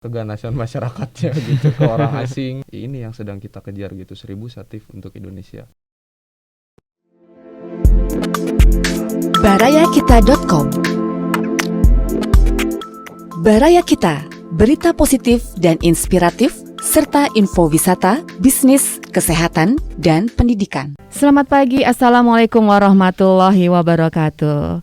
keganasan masyarakatnya gitu ke orang asing. Ini yang sedang kita kejar gitu, 1000 Satif untuk Indonesia. Barayakita.com. Baraya Kita, berita positif dan inspiratif serta info wisata, bisnis, kesehatan, dan pendidikan. Selamat pagi, Assalamualaikum warahmatullahi wabarakatuh.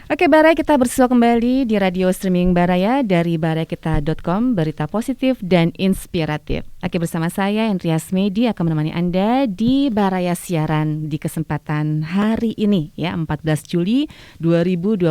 Oke, Baraya Kita bersua kembali di radio streaming Baraya dari barayakita.com, berita positif dan inspiratif. Oke, bersama saya Andreas Medi akan menemani Anda di Baraya Siaran di kesempatan hari ini ya, 14 Juli 2021.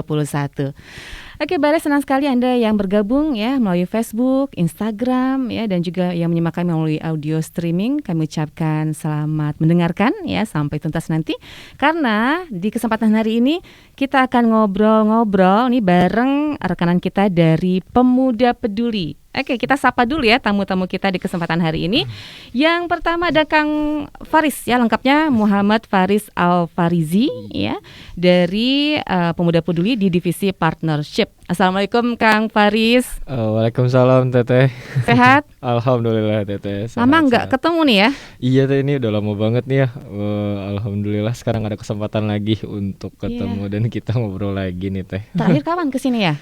Oke, Baraya senang sekali Anda yang bergabung ya melalui Facebook, Instagram ya, dan juga yang menyimak kami melalui audio streaming. Kami ucapkan selamat mendengarkan ya sampai tuntas nanti. Karena di kesempatan hari ini kita akan ngobrol-ngobrol nih bareng rekanan kita dari Pemuda Peduli. Oke, kita sapa dulu ya tamu-tamu kita di kesempatan hari ini. Yang pertama ada Kang Faris ya, lengkapnya Muhammad Faris Al-Farizi ya, dari Pemuda Peduli di divisi partnership. Assalamualaikum Kang Faris. Waalaikumsalam Teteh. Sehat? Alhamdulillah Teteh. Lama nggak ketemu nih ya? Iya Teh, ini udah lama banget nih ya. Alhamdulillah sekarang ada kesempatan lagi untuk ketemu dan kita ngobrol lagi nih Teh. Terakhir kapan kesini ya?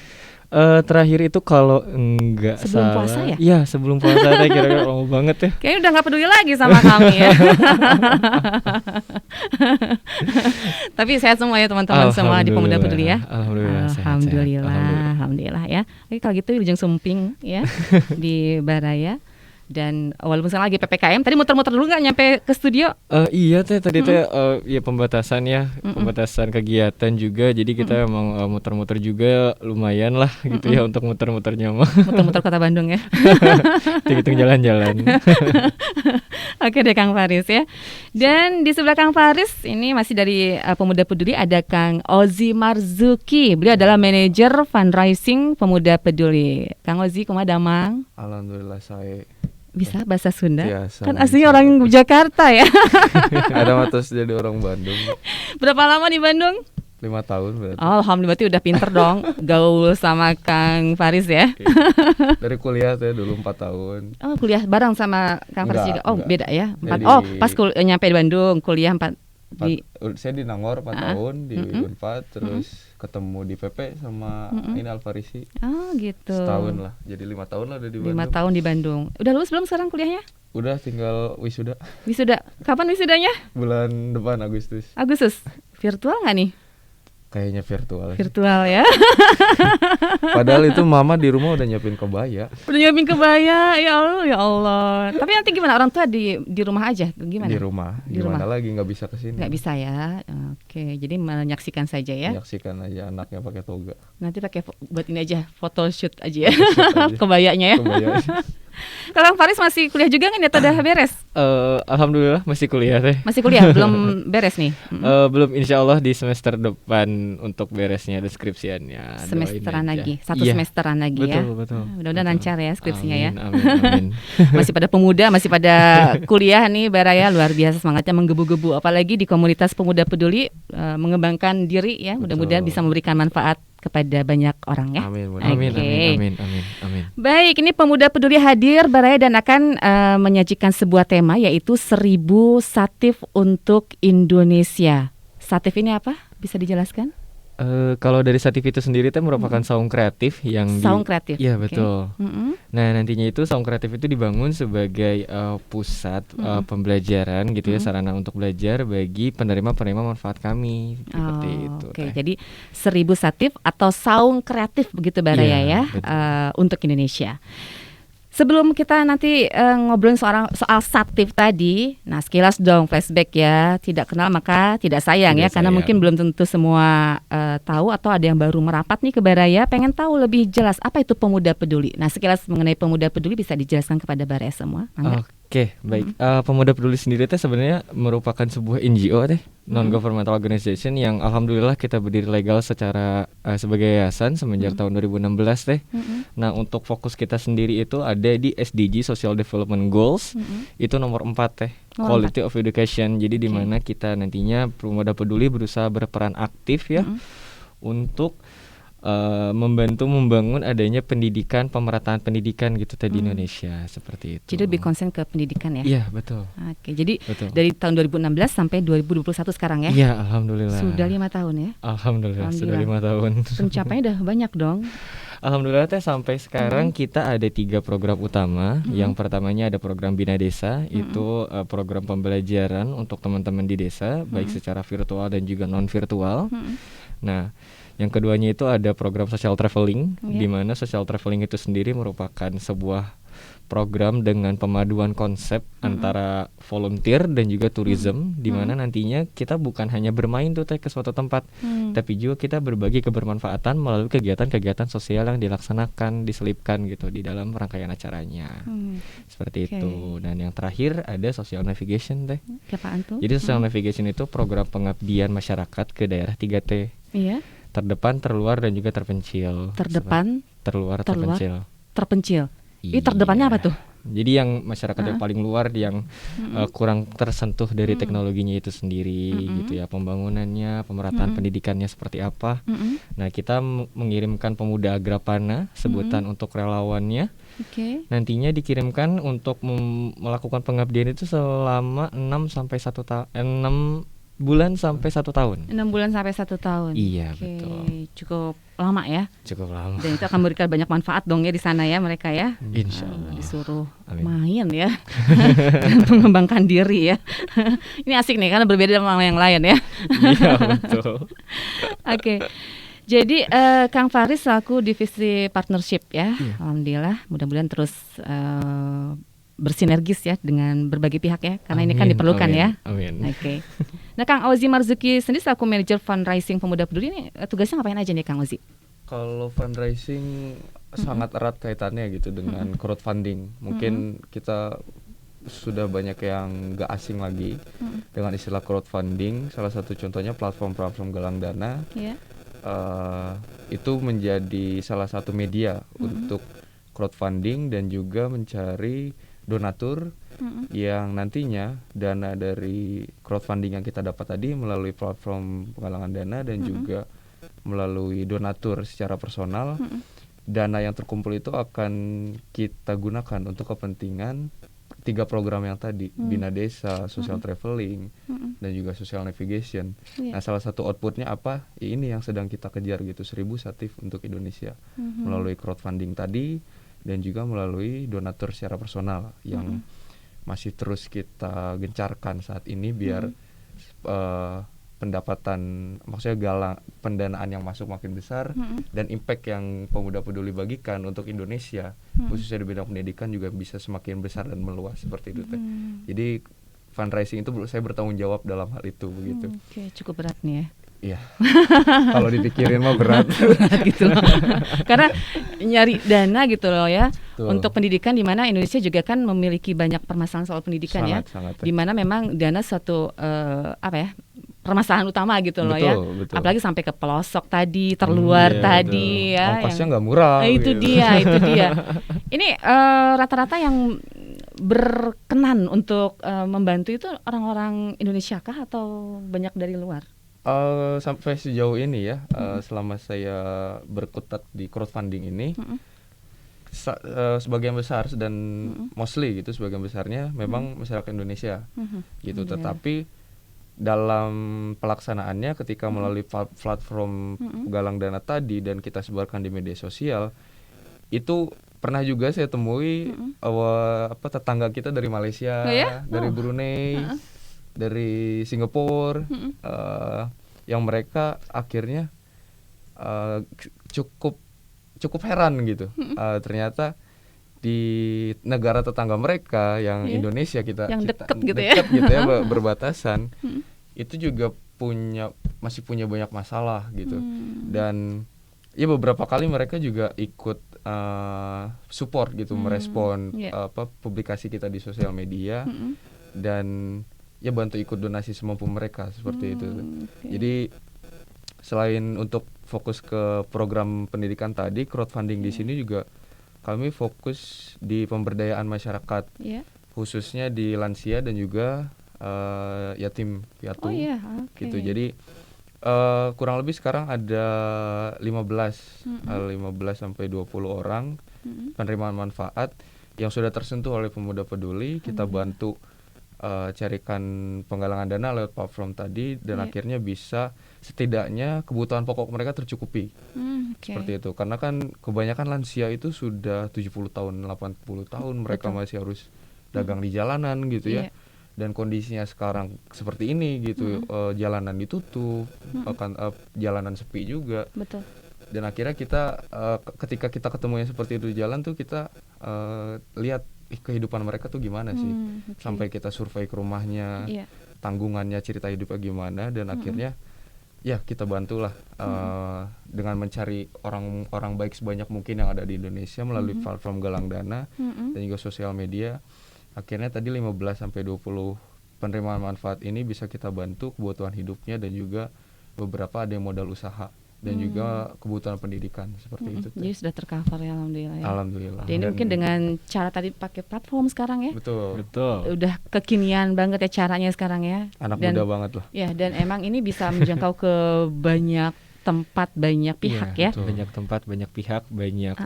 Terakhir itu kalau enggak sebelum salah, puasa ya? Iya sebelum puasa Teh, kira-kira lama banget ya. Kayaknya udah nggak peduli lagi sama kami ya. Tapi sehat semua ya teman-teman semua di Pemuda Peduli ya. Alhamdulillah ya. Oke, kalau gitu Wilujeng Sumping ya di Baraya. Dan walaupun sekarang lagi PPKM, tadi muter-muter dulu nggak nyampe ke studio? Iya Teh, tadi Teh ya pembatasan ya, pembatasan kegiatan juga. Jadi kita emang muter-muter juga lumayan lah gitu ya untuk muter-muternya mah. Muter-muter kota Bandung ya. Hitung jalan-jalan. Oke deh Kang Faris ya. Dan di sebelah Kang Faris ini masih dari Pemuda Peduli ada Kang Ozi Marzuki. Beliau adalah manajer fundraising Pemuda Peduli. Kang Ozi, kumaha damang? Alhamdulillah saya bisa bahasa Sunda? Biasa, kan aslinya orang Jakarta ya. Ada matus jadi orang Bandung. Berapa lama di Bandung? 5 tahun berarti. Oh, alhamdulillah, berarti udah pinter dong gaul sama Kang Faris ya. Dari kuliah tuh dulu 4 tahun. Oh, kuliah bareng sama Kang Faris juga. Oh, enggak. Beda ya. 4. Jadi, pas nyampe di Bandung, kuliah 4 saya di Nangor 4 tahun di Unpad, terus ketemu di PP sama ini Alfarisi. Oh gitu. Setahun lah, jadi 5 tahun lah udah di Bandung. 5 tahun di Bandung. Udah lulus belum sekarang kuliahnya? Udah, tinggal wisuda. Wisuda, kapan wisudanya? Bulan depan Agustus. Virtual nggak nih? Kayaknya virtual. Virtual ya. Padahal itu mama di rumah udah nyiapin kebaya. Ya Allah. Tapi nanti gimana, orang tua di rumah aja? Gimana? Di rumah. Gimana lagi, nggak bisa kesini? Nggak bisa ya. Oke, jadi menyaksikan saja ya. Menyaksikan aja anaknya pakai toga. Nanti pakai buat ini aja, foto shoot aja ya. Kebayanya ya. Kalau Faris masih kuliah juga nggak, atau udah beres? Alhamdulillah masih kuliah Teh. Masih kuliah, belum beres nih? Belum, insya Allah di semester depan untuk beresnya deskripsiannya. Semesteran lagi, semesteran lagi ya. Betul. Mudah-mudahan lancar ya skripsinya. Amin. Masih pada pemuda, masih pada kuliah nih Baraya, luar biasa semangatnya menggebu-gebu. Apalagi di komunitas Pemuda Peduli, mengembangkan diri ya. Mudah-mudahan bisa memberikan manfaat kepada banyak orang ya. Amin. Baik, ini Pemuda Peduli hadir Baraya dan akan menyajikan sebuah tema, yaitu 1000 Satif untuk Indonesia. Satif ini apa? Bisa dijelaskan? Kalau dari Satif itu sendiri itu merupakan saung kreatif yang kreatif. Iya, betul. Nah, nantinya itu saung kreatif itu dibangun sebagai pusat pembelajaran gitu ya, sarana untuk belajar bagi penerima-penerima manfaat kami seperti itu. Oke, jadi 1000 Satif atau saung kreatif begitu Baraya ya, untuk Indonesia. Sebelum kita nanti ngobrolin soal Satif tadi, nah sekilas dong flashback ya. Tidak kenal maka tidak sayang ya, karena mungkin belum tentu semua tahu, atau ada yang baru merapat nih ke Baraya, pengen tahu lebih jelas apa itu Pemuda Peduli. Nah, sekilas mengenai Pemuda Peduli bisa dijelaskan kepada Baraya semua. Oke, baik. Pemuda Peduli sendiri teh sebenarnya merupakan sebuah NGO teh, non-governmental organization yang alhamdulillah kita berdiri legal secara sebagai yayasan semenjak tahun 2016 teh. Nah, untuk fokus kita sendiri itu ada di SDG Social Development Goals. Itu nomor 4 teh, Quality of Education. Jadi di mana kita nantinya Pemuda Peduli berusaha berperan aktif ya untuk membantu membangun adanya pendidikan, pemerataan pendidikan gitu di Indonesia seperti itu. Jadi lebih konsen ke pendidikan ya? Iya betul. Oke, jadi Betul. dari tahun 2016 sampai 2021 sekarang ya? Iya, alhamdulillah. Sudah 5 tahun ya? Alhamdulillah sudah 5 tahun. Pencapaiannya udah banyak dong. Alhamdulillah teh sampai sekarang kita ada 3 program utama. Yang pertamanya ada program Bina Desa, itu program pembelajaran untuk teman-teman di desa, baik secara virtual dan juga non virtual. Nah, yang keduanya itu ada program social traveling, di mana social traveling itu sendiri merupakan sebuah program dengan pemaduan konsep antara volunteer dan juga tourism, di mana nantinya kita bukan hanya bermain tuh teh ke suatu tempat, tapi juga kita berbagi kebermanfaatan melalui kegiatan-kegiatan sosial yang dilaksanakan, diselipkan gitu di dalam rangkaian acaranya. Seperti itu. Dan yang terakhir ada social navigation teh. Apaan tuh? Jadi social navigation itu program pengabdian masyarakat ke daerah 3T. Iya. Terdepan, terluar dan juga terpencil. Terdepan, terluar, terpencil. Terpencil. Ini terdepannya apa tuh? Jadi yang masyarakat yang paling luar, yang kurang tersentuh dari teknologinya itu sendiri gitu ya, pembangunannya, pemerataan pendidikannya seperti apa. Nah, kita mengirimkan pemuda Agrapana, sebutan untuk relawannya. Nantinya dikirimkan untuk melakukan pengabdian itu selama 6 bulan sampai 1 tahun. 6 bulan sampai 1 tahun. Iya, betul. Cukup lama ya. Cukup lama. Dan itu akan memberikan banyak manfaat dong ya di sana ya mereka ya. Insya Allah. Disuruh Amin. main ya. Dan mengembangkan diri ya. Ini asik nih karena berbeda dengan yang lain ya. Iya, betul. Oke. Jadi Kang Faris selaku divisi partnership ya. Alhamdulillah, mudah-mudahan terus bersinergis ya dengan berbagai pihak ya, karena ini kan diperlukan ya. Amin. Oke. Nah, Kang Ozi Marzuki sendiri selaku manajer fundraising Pemuda Peduli ini tugasnya ngapain aja nih Kang Ozi? Kalau fundraising sangat erat kaitannya gitu dengan crowdfunding. Mungkin kita sudah banyak yang gak asing lagi dengan istilah crowdfunding. Salah satu contohnya platform Galang Dana. Itu menjadi salah satu media untuk crowdfunding dan juga mencari donatur yang nantinya dana dari crowdfunding yang kita dapat tadi melalui platform penggalangan dana dan juga melalui donatur secara personal, dana yang terkumpul itu akan kita gunakan untuk kepentingan 3 program yang tadi, Bina Desa, social traveling, dan juga social navigation. Nah, salah satu outputnya apa? Ya, ini yang sedang kita kejar gitu, 1000 satif untuk Indonesia melalui crowdfunding tadi dan juga melalui donatur secara personal yang masih terus kita gencarkan saat ini biar pendapatan, maksudnya pendanaan yang masuk makin besar dan impact yang Pemuda Peduli bagikan untuk Indonesia khususnya di bidang pendidikan juga bisa semakin besar dan meluas seperti itu teh. Jadi fundraising itu saya bertanggung jawab dalam hal itu begitu. Oke, cukup berat nih ya. Iya. Kalau dipikirin mah berat. Gitu loh. Karena nyari dana gitu loh ya. Betul. Untuk pendidikan di mana Indonesia juga kan memiliki banyak permasalahan soal pendidikan sangat. Di mana memang dana suatu permasalahan utama gitu loh ya. Betul. Apalagi sampai ke pelosok tadi, terluar tadi betul. ya. Ongkosnya nggak murah. Itu gitu. dia. Ini rata-rata yang berkenan untuk membantu itu orang-orang Indonesia kah atau banyak dari luar? Sampai sejauh ini ya, selama saya berkutat di crowdfunding ini, sebagian besar dan mostly gitu sebagian besarnya memang masyarakat Indonesia gitu. Tetapi dalam pelaksanaannya ketika melalui platform galang dana tadi dan kita sebarkan di media sosial, itu pernah juga saya temui tetangga kita dari Malaysia, dari Brunei, dari Singapura, yang mereka akhirnya cukup heran gitu. Ternyata di negara tetangga mereka yang Indonesia kita dekat gitu ya berbatasan, itu juga masih punya banyak masalah gitu. Dan ya beberapa kali mereka juga ikut support gitu, merespon publikasi kita di sosial media dan ya bantu ikut donasi semampu mereka seperti itu. Jadi selain untuk fokus ke program pendidikan tadi, crowdfunding di sini juga kami fokus di pemberdayaan masyarakat, khususnya di lansia dan juga yatim piatu gitu. Jadi Kurang lebih sekarang ada 15 sampai 20 orang penerimaan manfaat yang sudah tersentuh oleh Pemuda Peduli. Kita bantu carikan penggalangan dana lewat platform tadi dan akhirnya bisa setidaknya kebutuhan pokok mereka tercukupi. Seperti itu. Karena kan kebanyakan lansia itu sudah 70 tahun, 80 tahun mereka masih harus dagang di jalanan gitu ya. Dan kondisinya sekarang seperti ini gitu, jalanan ditutup, jalanan sepi juga. Betul. Dan akhirnya kita ketika kita ketemu yang seperti itu di jalan tuh kita lihat kehidupan mereka tuh gimana sih, sampai kita survei ke rumahnya, tanggungannya, cerita hidupnya gimana, dan akhirnya ya kita bantulah dengan mencari orang-orang baik sebanyak mungkin yang ada di Indonesia melalui platform galang dana dan juga sosial media. Akhirnya tadi 15 sampai 20 penerimaan manfaat ini bisa kita bantu kebutuhan hidupnya dan juga beberapa ada yang modal usaha dan juga kebutuhan pendidikan seperti itu. Jadi sudah tercover ya, alhamdulillah ya. Alhamdulillah. Dan ini mungkin dengan cara tadi pakai platform sekarang ya. Betul. Udah kekinian banget ya caranya sekarang ya. Anak muda banget lah. Ya, dan emang ini bisa menjangkau ke banyak tempat, banyak pihak ya. Betul. Banyak tempat, banyak pihak, banyak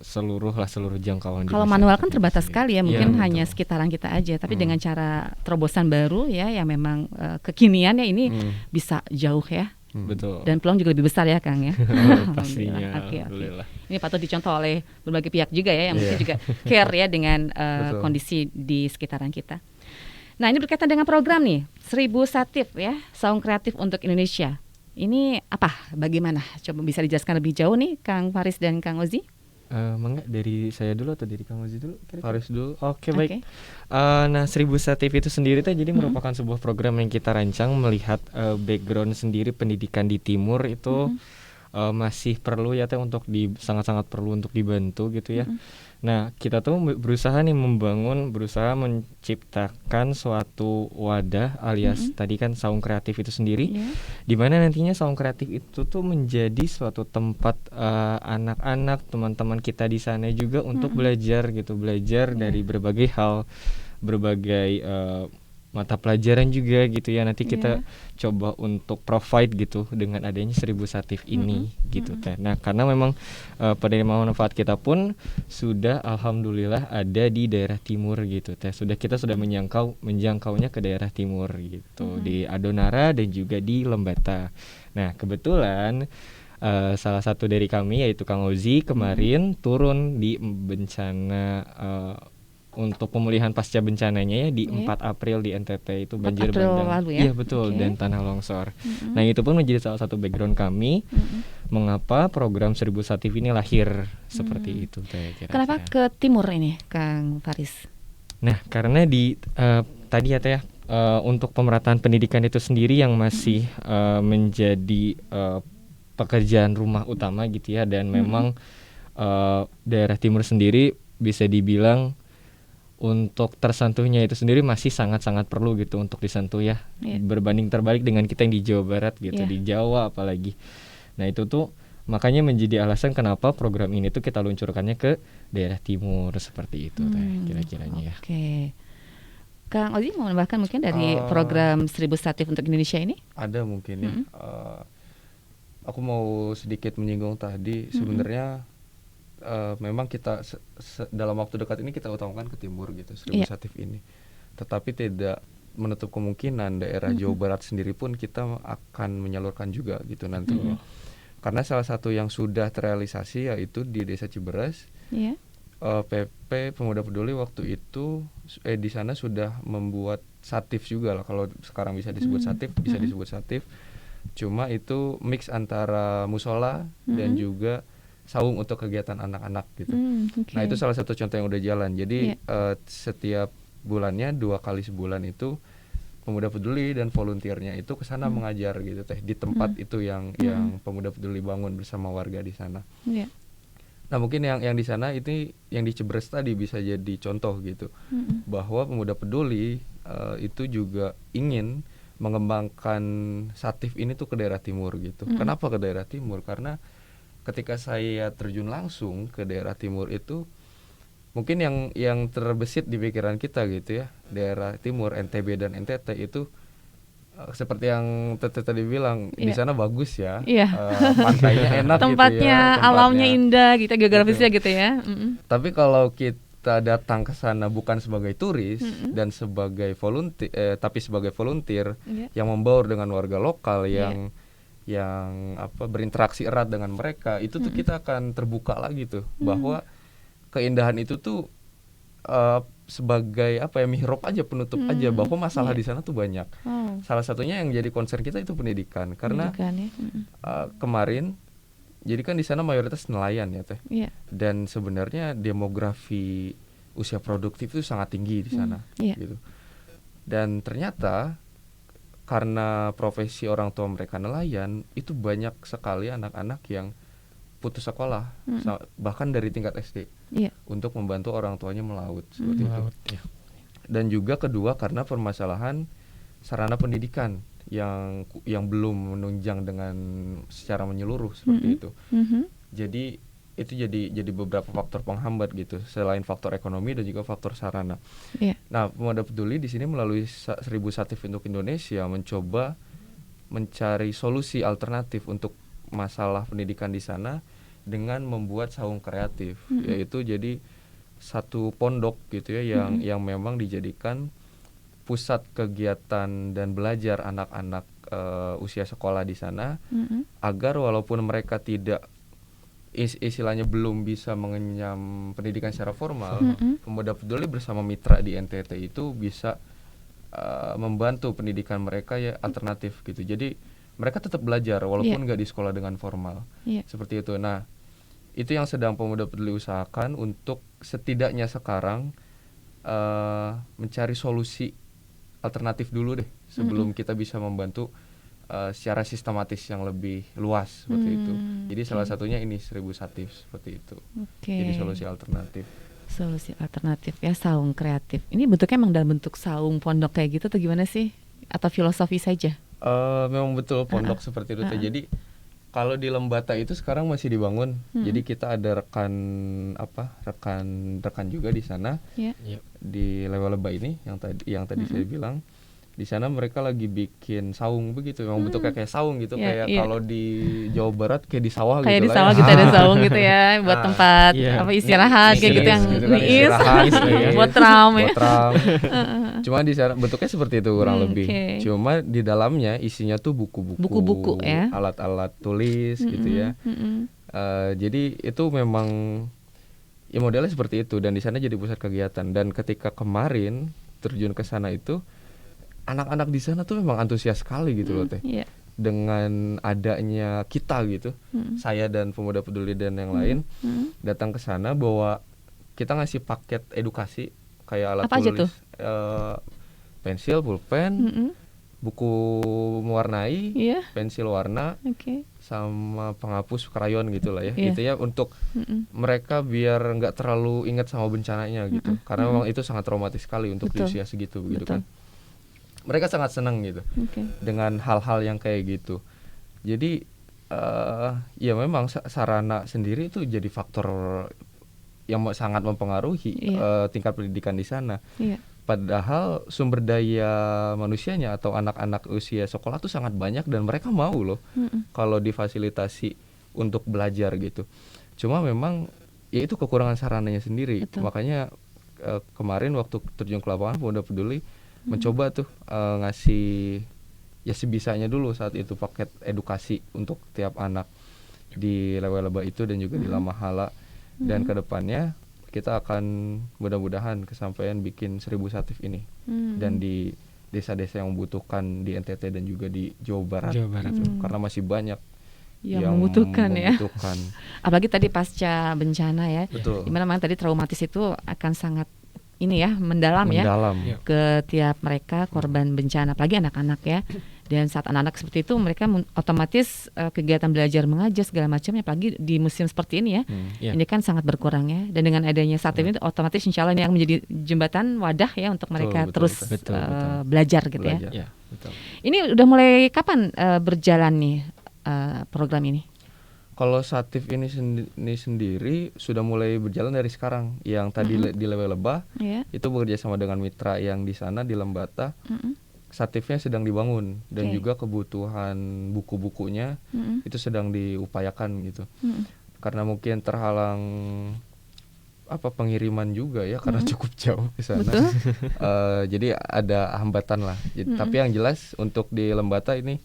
seluruh jangkauan. Kalau manual kan terbatas sekali ya, mungkin betul. hanya sekitaran kita aja. Tapi dengan cara terobosan baru ya, yang memang kekinian ya, ini bisa jauh ya. Betul. Dan peluang juga lebih besar ya, Kang ya. Pastinya. Oke. Alhamdulillah. Ini patut dicontoh oleh berbagai pihak juga ya, yang mungkin juga care ya dengan kondisi di sekitaran kita. Nah, ini berkaitan dengan program nih, 1000 Satif ya, Saung Kreatif untuk Indonesia. Ini apa? Bagaimana? Coba bisa dijelaskan lebih jauh nih, Kang Faris dan Kang Ozi. Mangga dari saya dulu atau dari Kang Ozi dulu? Faris dulu. Oke, baik. Nah, 1000 Satif itu sendiri jadi merupakan sebuah program yang kita rancang melihat background sendiri pendidikan di Timur itu masih perlu ya untuk sangat-sangat perlu untuk dibantu gitu ya. Nah, kita tuh berusaha menciptakan suatu wadah alias tadi kan Saung Kreatif itu sendiri, di mana nantinya Saung Kreatif itu tuh menjadi suatu tempat anak-anak, teman-teman kita di sana juga untuk belajar dari berbagai hal, berbagai mata pelajaran juga gitu ya. Nanti kita coba untuk provide gitu dengan adanya 1000 Satif ini gitu teh. Nah, karena memang penerimaan manfaat kita pun sudah alhamdulillah ada di daerah timur gitu teh. Kita sudah menjangkaunya ke daerah timur gitu, di Adonara dan juga di Lembata. Nah, kebetulan salah satu dari kami yaitu Kang Ozi kemarin turun di bencana untuk pemulihan pasca bencananya ya di 4 April di NTT itu banjir bandang. Lalu ya? Iya betul, dan tanah longsor. Nah, itu pun menjadi salah satu background kami mengapa program 1000 Satif ini lahir seperti itu kira-kira. Kenapa ke timur ini, Kang Faris? Nah, karena di tadi ya Teh untuk pemerataan pendidikan itu sendiri yang masih menjadi pekerjaan rumah utama gitu ya, dan memang daerah timur sendiri bisa dibilang untuk tersentuhnya itu sendiri masih sangat-sangat perlu gitu untuk disentuh ya, berbanding terbalik dengan kita yang di Jawa Barat gitu, di Jawa apalagi. Nah, itu tuh makanya menjadi alasan kenapa program ini tuh kita luncurkannya ke daerah timur seperti itu kira-kiranya ya. Oke. Kang Ozi mau menambahkan mungkin dari program 1000 Satif untuk Indonesia ini? Ada mungkin ya. Aku mau sedikit menyinggung tadi sebenarnya memang kita dalam waktu dekat ini kita utamakan ke timur gitu 1000 Satif ini, tetapi tidak menutup kemungkinan daerah Jawa Barat sendiri pun kita akan menyalurkan juga gitu nantinya. Karena salah satu yang sudah terrealisasi yaitu di Desa Ciberes, PP Pemuda Peduli waktu itu di sana sudah membuat Satif juga lah, kalau sekarang bisa disebut Satif, bisa disebut Satif. Cuma itu mix antara musola dan juga saung untuk kegiatan anak-anak gitu. Nah, itu salah satu contoh yang udah jalan. Jadi setiap bulannya 2 kali sebulan itu Pemuda Peduli dan volunteernya itu ke sana mengajar gitu Teh, di tempat itu yang Pemuda Peduli bangun bersama warga di sana. Nah, mungkin yang di sana itu yang di Ciberes tadi bisa jadi contoh gitu. Bahwa Pemuda Peduli itu juga ingin mengembangkan Satif ini tuh ke daerah timur gitu. Kenapa ke daerah timur? Karena ketika saya terjun langsung ke daerah timur itu mungkin yang terbesit di pikiran kita gitu ya, daerah timur NTB dan NTT itu seperti yang Tete tadi bilang, di Iya. sana bagus ya, Iya. pantainya enak Tempatnya, gitu ya, alamnya tempatnya. indah gitu, geografisnya gitu ya. Tapi kalau kita datang ke sana bukan sebagai turis dan sebagai volunteer, tapi sebagai volunteer Iya. yang membaur dengan warga lokal Iya. yang berinteraksi erat dengan mereka, itu tuh kita akan terbuka lagi tuh bahwa keindahan itu tuh sebagai mihrab aja, penutup aja bahwa masalah Iya. di sana tuh banyak. Oh, Salah satunya yang jadi concern kita itu pendidikan, karena pendidikan ya. kemarin jadi kan di sana mayoritas nelayan ya Teh. Iya. Dan sebenarnya demografi usia produktif itu sangat tinggi di sana iya. gitu. Dan ternyata karena profesi orang tua mereka nelayan, itu banyak sekali anak-anak yang putus sekolah, bahkan dari tingkat SD, Iya. untuk membantu orang tuanya melaut seperti itu. Melaut, ya. Dan juga kedua karena permasalahan sarana pendidikan yang belum menunjang dengan secara menyeluruh seperti itu. Jadi itu jadi beberapa faktor penghambat gitu, selain faktor ekonomi dan juga faktor sarana. Iya. Nah, Pemuda Peduli di sini melalui 1000 Satif untuk Indonesia mencoba mencari solusi alternatif untuk masalah pendidikan di sana dengan membuat saung kreatif, yaitu jadi satu pondok gitu ya yang memang dijadikan pusat kegiatan dan belajar anak-anak usia sekolah di sana, agar walaupun mereka tidak istilahnya belum bisa mengenyam pendidikan secara formal, Pemuda Peduli bersama mitra di NTT itu bisa membantu pendidikan mereka ya alternatif gitu. Jadi mereka tetap belajar walaupun nggak di sekolah dengan formal, seperti itu. Nah, itu yang sedang Pemuda Peduli usahakan untuk setidaknya sekarang mencari solusi alternatif dulu deh sebelum kita bisa membantu secara sistematis yang lebih luas seperti itu. Jadi salah satunya ini 1000 Satif seperti itu. Jadi solusi alternatif. Solusi alternatif ya, saung kreatif. Ini bentuknya emang dalam bentuk saung pondok kayak gitu atau gimana sih? Atau filosofi saja? Memang betul pondok seperti itu. Jadi kalau di Lembata itu sekarang masih dibangun. Jadi kita ada rekan juga di sana. Yeah. Di Lewaleba ini yang tadi saya bilang. Di sana mereka lagi bikin saung begitu, memang bentuknya kayak saung gitu, kayak kalau di Jawa Barat kayak di sawah kayak gitu di lah sawah ya. gitu ada saung gitu ya buat tempat istirahat kayak gitu yang niis buat ram ya. Cuma di sana bentuknya seperti itu kurang lebih. Cuma di dalamnya isinya tuh buku-buku ya, alat-alat tulis gitu ya. Jadi itu memang ya modelnya seperti itu, dan di sana jadi pusat kegiatan. Dan ketika kemarin terjun ke sana itu, anak-anak di sana tuh memang antusias sekali gitu loh Teh. Dengan adanya kita gitu, saya dan Pemuda Peduli dan yang lain datang ke sana, bahwa kita ngasih paket edukasi kayak alat apa tulis, pensil, pulpen, buku mewarnai, pensil warna, sama penghapus krayon gitulah ya. Gitu ya, untuk mereka biar nggak terlalu ingat sama bencananya gitu, karena memang itu sangat traumatis sekali untuk di usia segitu gitu kan. Mereka sangat senang gitu dengan hal-hal yang kayak gitu. Jadi ya memang sarana sendiri itu jadi faktor yang sangat mempengaruhi tingkat pendidikan di sana. Padahal sumber daya manusianya atau anak-anak usia sekolah tuh sangat banyak, dan mereka mau loh kalau difasilitasi untuk belajar gitu. Cuma memang ya itu kekurangan sarananya sendiri. Makanya kemarin waktu terjun ke lapangan, Pemuda Peduli mencoba tuh ngasih ya sebisanya dulu saat itu paket edukasi untuk tiap anak di Lewaleba itu dan juga di Lamahala. Dan kedepannya kita akan mudah-mudahan kesampaian bikin 1000 Satif ini dan di desa-desa yang membutuhkan di NTT dan juga di Jawa Barat. Gitu. Karena masih banyak yang membutuhkan ya. Apalagi tadi pasca bencana ya. Betul. Dimana memang tadi traumatis itu akan sangat ini ya mendalam ya ke tiap mereka korban bencana, apalagi anak-anak ya. Dan saat anak-anak seperti itu mereka otomatis kegiatan belajar mengajar segala macamnya, apalagi di musim seperti ini ya. Ini kan sangat berkurang ya. Dan dengan adanya Satif ini otomatis insya Allah ini akan menjadi jembatan wadah ya untuk mereka terus belajar gitu ya. Ini udah mulai kapan berjalan nih program ini? Kalau Satif ini sendiri sudah mulai berjalan dari sekarang. Yang tadi di Lewaleba itu bekerja sama dengan mitra yang di sana di Lembata. Satifnya sedang dibangun dan Oke. juga kebutuhan buku-bukunya itu sedang diupayakan gitu. Karena mungkin terhalang pengiriman juga ya karena cukup jauh ke sana. Betul. Jadi ada hambatan lah. Tapi yang jelas untuk di Lembata ini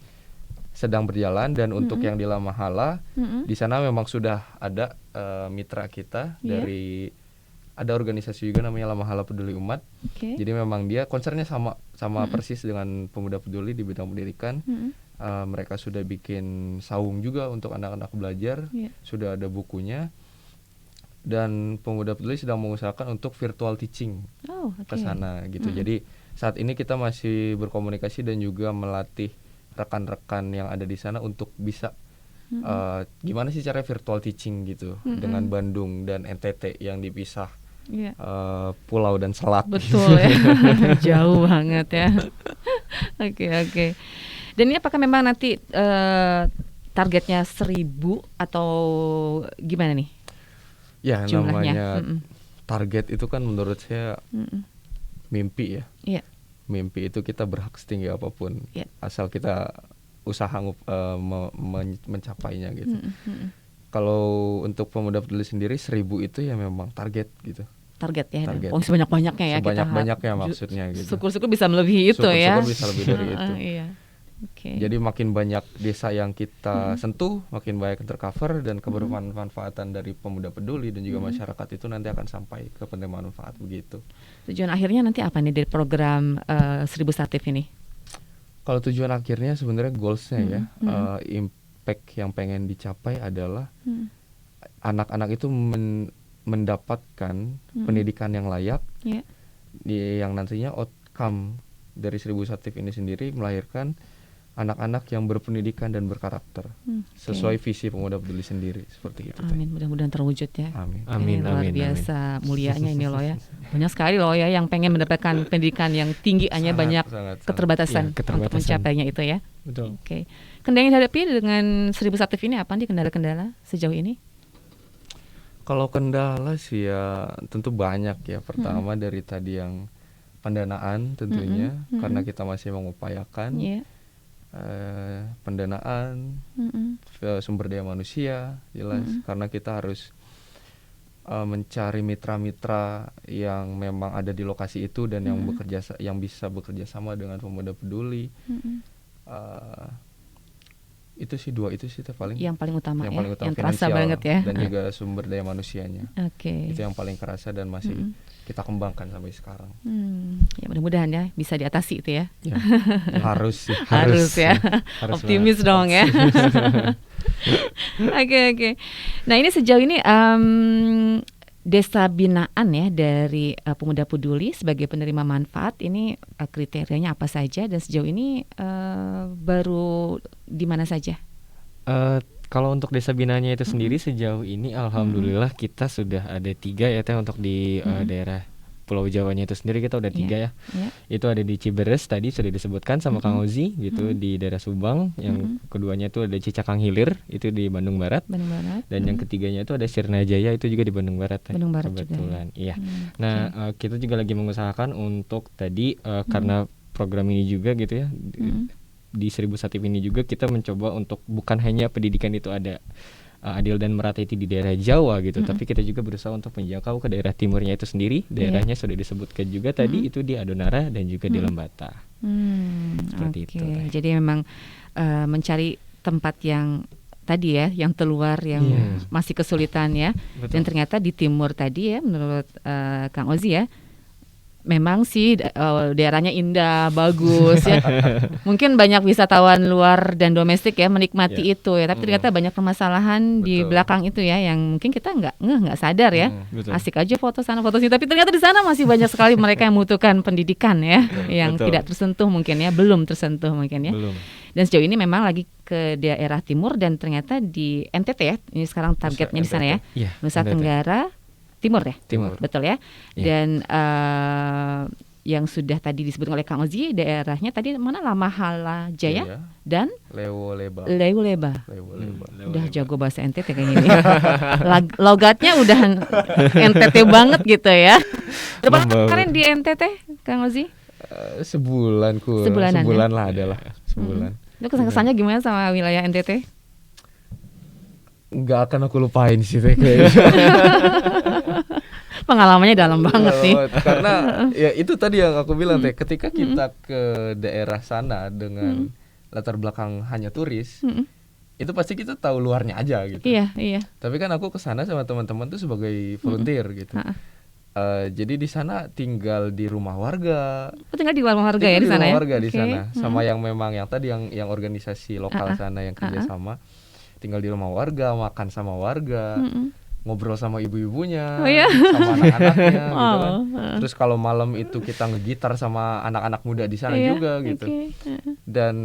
sedang berjalan, dan untuk yang di La Mahala di sana memang sudah ada mitra kita Iya. dari ada organisasi juga namanya La Mahala Peduli Umat. Oke. Jadi memang dia concernnya sama persis dengan Pemuda Peduli di bidang pendidikan. Mereka sudah bikin saung juga untuk anak-anak belajar, Iya. sudah ada bukunya, dan Pemuda Peduli sedang mengusahakan untuk virtual teaching Oh, oke. ke sana gitu. Jadi saat ini kita masih berkomunikasi dan juga melatih rekan-rekan yang ada di sana untuk bisa gimana sih cara virtual teaching gitu dengan Bandung dan NTT yang dipisah Iya. pulau dan selat. Betul ya. Jauh banget ya. Oke. Dan ini apakah memang nanti targetnya 1.000 atau gimana nih Ya jumlahnya? namanya target itu kan menurut saya mimpi ya. Iya. Mimpi itu kita berhak setinggi apapun, Iya. asal kita usaha mencapainya gitu. Kalau untuk Pemuda Peduli sendiri 1.000 itu ya memang target gitu. Target ya. Target. Oh, sebanyak-banyaknya ya kita. Sebanyak-banyaknya maksudnya gitu. Syukur-syukur bisa melebihi itu ya. Syukur-syukur bisa lebih dari itu. Iya. Oke. Jadi makin banyak desa yang kita sentuh, makin banyak yang tercover, dan kebermanfaatan dari Pemuda Peduli dan juga masyarakat itu nanti akan sampai ke penerima manfaat begitu. Tujuan akhirnya nanti apa nih dari program 1.000 Satif ini? Kalau tujuan akhirnya sebenarnya goalsnya ya, impact yang pengen dicapai adalah anak-anak itu mendapatkan pendidikan yang layak, Iya. yang nantinya outcome dari 1.000 Satif ini sendiri melahirkan anak-anak yang berpendidikan dan berkarakter sesuai visi Pemuda Peduli sendiri, seperti itu. Teh. Amin, mudah-mudahan terwujud ya. Amin. Amin, Ini luar amin, biasa mulianya ini loh ya. Banyak sekali loh ya yang pengen mendapatkan pendidikan yang tinggi, hanya banyak sangat. keterbatasan Iya, keterbatasan. untuk mencapainya itu ya. Betul. Oke. Kendala yang dihadapi dengan 1.000 Satif ini apa nih kendala-kendala sejauh ini? Kalau kendala sih ya tentu banyak ya. Pertama dari tadi yang pendanaan tentunya, karena kita masih mengupayakan Iya. pendanaan, sumber daya manusia jelas, karena kita harus mencari mitra-mitra yang memang ada di lokasi itu dan yang bisa bekerja sama dengan Pemuda Peduli. Itu sih dua itu sih paling Yang paling utama yang ya, paling utama, yang terasa finansial banget ya. dan juga sumber daya manusianya. Oke. Itu yang paling kerasa dan masih kita kembangkan sampai sekarang. Ya mudah-mudahan ya bisa diatasi itu ya. Ya, harus sih. Harus ya. Harus Optimis dong ya. Oke. Nah ini sejauh ini desa binaan ya dari Pemuda Peduli sebagai penerima manfaat ini kriterianya apa saja, dan sejauh ini baru di mana saja? Kalau untuk desa binanya itu sendiri sejauh ini alhamdulillah kita sudah ada 3 ya Teh, untuk di daerah Pulau Jawanya itu sendiri kita udah 3 ya. Itu ada di Ciberes tadi sudah disebutkan sama Kang Ozi gitu, di daerah Subang. Yang keduanya itu ada Cicakang Hilir itu di Bandung Barat. Bandung Barat. Dan yang ketiganya itu ada Sirna Jaya itu juga di Bandung Barat Teh, Bandung Barat juga kebetulan. ya. Iya. Nah, kita juga lagi mengusahakan untuk tadi karena program ini juga gitu ya. Di 1.000 Satif ini juga kita mencoba untuk bukan hanya pendidikan itu ada adil dan merata itu di daerah Jawa gitu, tapi kita juga berusaha untuk menjangkau ke daerah timurnya itu sendiri. Daerahnya sudah disebutkan juga tadi itu di Adonara dan juga di Lembata. Seperti itu. Jadi memang mencari tempat yang tadi ya, yang terluar, yang masih kesulitan ya. Betul. Dan ternyata di timur tadi ya, menurut Kang Ozi ya, memang sih daerahnya indah, bagus ya. Mungkin banyak wisatawan luar dan domestik ya menikmati itu ya. Tapi ternyata banyak permasalahan di belakang itu ya, yang mungkin kita nggak sadar ya. Betul. Asik aja foto sana foto sini, tapi ternyata di sana masih banyak sekali mereka yang membutuhkan pendidikan ya, yang Betul. tidak tersentuh mungkin ya, belum tersentuh mungkin ya. Belum. Dan sejauh ini memang lagi ke daerah timur, dan ternyata di NTT ya. Ini sekarang targetnya di sana ya. Iya, Nusa NTT. Tenggara Timur ya. Timur. Betul ya. Iya. Dan yang sudah tadi disebut oleh Kang Ozi, daerahnya tadi mana, La Mahala Jaya Iya. dan Lewo Leba. Lewu Leba. Hmm. Udah jago bahasa NTT kayaknya ini. Logatnya udah NTT banget gitu ya. Berapa lama Membawa. kemarin di NTT, Kang Ozi? Sebulan Sebulanan, sebulan lah adalah sebulan. Itu kesan-kesannya gimana sama wilayah NTT? Nggak akan aku lupain sih Teh, kayaknya. Pengalamannya dalam banget nih. Karena ya itu tadi yang aku bilang Teh, ketika kita ke daerah sana dengan latar belakang hanya turis, itu pasti kita tahu luarnya aja gitu. Iya. Tapi kan aku ke sana sama teman-teman tuh sebagai volunteer gitu. Jadi di sana tinggal di rumah warga. Tinggal di rumah warga ya di sana ya. Warga di Oke. sana, sama yang memang yang tadi yang organisasi lokal sana yang kerja sama. Tinggal di rumah warga, makan sama warga, ngobrol sama ibu-ibunya, Oh, iya? sama anak-anaknya gitu kan. Oh, Terus kalau malam itu kita ngegitar sama anak-anak muda di sana Iya, juga gitu. oke. Dan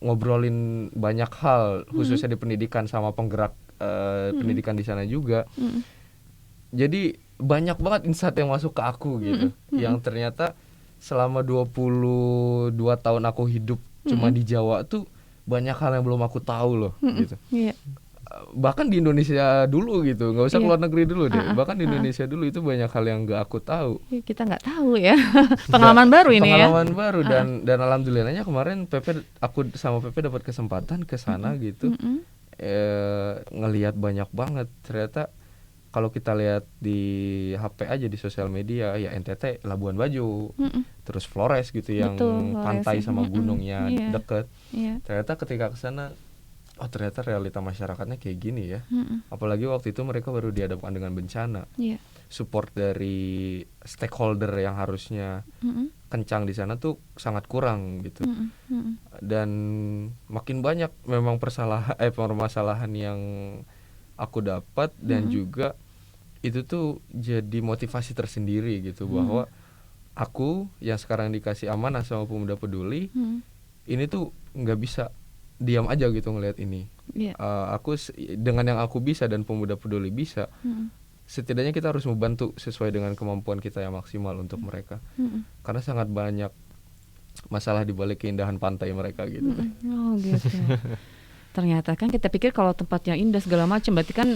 ngobrolin banyak hal khususnya di pendidikan sama penggerak pendidikan di sana juga. Jadi banyak banget insight yang masuk ke aku gitu, yang ternyata selama 22 tahun aku hidup cuma di Jawa tuh banyak hal yang belum aku tahu loh gitu. Iya. Bahkan di Indonesia dulu gitu, nggak usah keluar negeri dulu deh. Bahkan di Indonesia dulu itu banyak hal yang nggak aku tahu. Kita nggak tahu ya. Pengalaman baru ini ya. Pengalaman baru dan alhamdulillahnya kemarin aku sama Pepe dapat kesempatan ke sana gitu. Ngelihat banyak banget ternyata. Kalau kita lihat di HP aja di sosial media ya NTT Labuan Bajo, terus Flores gitu yang Betul, Flores. pantai sama gunungnya Iya. deket. Iya. Ternyata ketika ke sana, oh ternyata realita masyarakatnya kayak gini ya. Apalagi waktu itu mereka baru dihadapkan dengan bencana. Iya. Support dari stakeholder yang harusnya kencang di sana tuh sangat kurang gitu. Dan makin banyak memang permasalahan yang aku dapat dan juga itu tuh jadi motivasi tersendiri gitu bahwa aku yang sekarang dikasih amanah sama Pemuda Peduli ini tuh nggak bisa diam aja gitu ngelihat ini. Aku dengan yang aku bisa dan Pemuda Peduli bisa, setidaknya kita harus membantu sesuai dengan kemampuan kita yang maksimal untuk mereka. Karena sangat banyak masalah di balik keindahan pantai mereka gitu. Oh gitu. Ternyata kan kita pikir kalau tempatnya indah segala macam berarti kan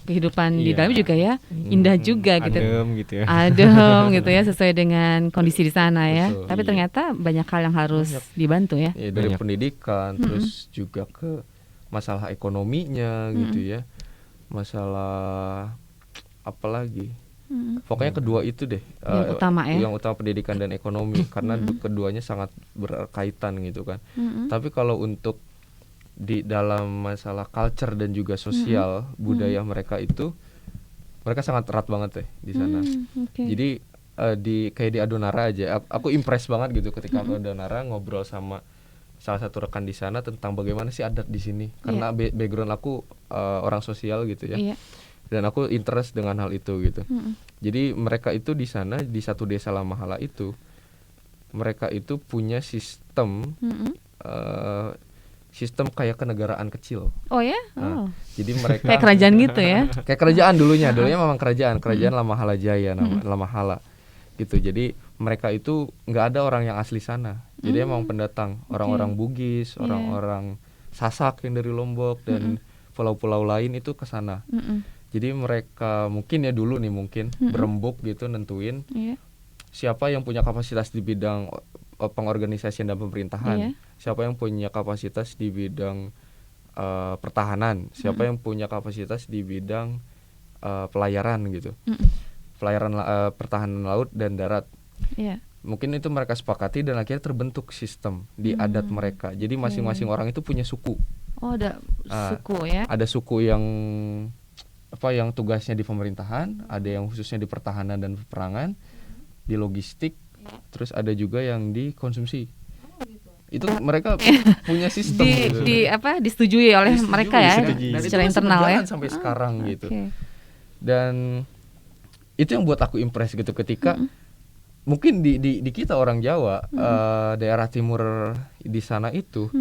kehidupan di dalam juga ya indah juga gitu. Adem gitu ya. Adem gitu ya sesuai dengan kondisi di sana ya. Betul, Tapi iya. ternyata banyak hal yang harus dibantu ya. Ya, dari Banyak. pendidikan terus juga ke masalah ekonominya gitu ya. Masalah apa lagi? Pokoknya kedua itu deh. Yang utama ya. Yang utama pendidikan dan ekonomi karena keduanya sangat berkaitan gitu kan. Tapi kalau untuk di dalam masalah culture dan juga sosial budaya mereka itu mereka sangat erat banget deh di sana. Oke. Jadi kayak di Adonara aja aku impress banget gitu ketika aku Adonara ngobrol sama salah satu rekan di sana tentang bagaimana sih adat di sini karena background aku orang sosial gitu ya. Iya. Dan aku interest dengan hal itu gitu. Jadi mereka itu di sana di satu desa Lamahala itu mereka itu punya sistem sistem kayak kenegaraan kecil. Oh ya? Nah, Oh. jadi mereka Kayak kerajaan gitu ya. kayak kerajaan dulunya memang kerajaan Lamahala Jaya Lamahala gitu. Jadi mereka itu nggak ada orang yang asli sana. Jadi emang pendatang, orang-orang Bugis, orang-orang Sasak yang dari Lombok dan pulau-pulau lain itu ke sana. Jadi mereka mungkin ya dulu nih berembuk gitu nentuin Iya. siapa yang punya kapasitas di bidang pengorganisasian dan pemerintahan, siapa yang punya kapasitas di bidang pertahanan, siapa yang punya kapasitas di bidang pelayaran gitu, pelayaran pertahanan laut dan darat. Iya. Mungkin itu mereka sepakati dan akhirnya terbentuk sistem di adat mereka. Jadi masing-masing orang itu punya suku. Oh ada suku ya. Ada suku yang yang tugasnya di pemerintahan, ada yang khususnya di pertahanan dan peperangan, di logistik. Terus ada juga yang di konsumsi. Itu mereka punya sistem gitu. Disetujui oleh Disetujui, mereka ya dan itu secara masih internal ya. berjalan sampai sekarang gitu. Oke. Dan itu yang buat aku impress gitu ketika mungkin di kita orang Jawa daerah timur di sana itu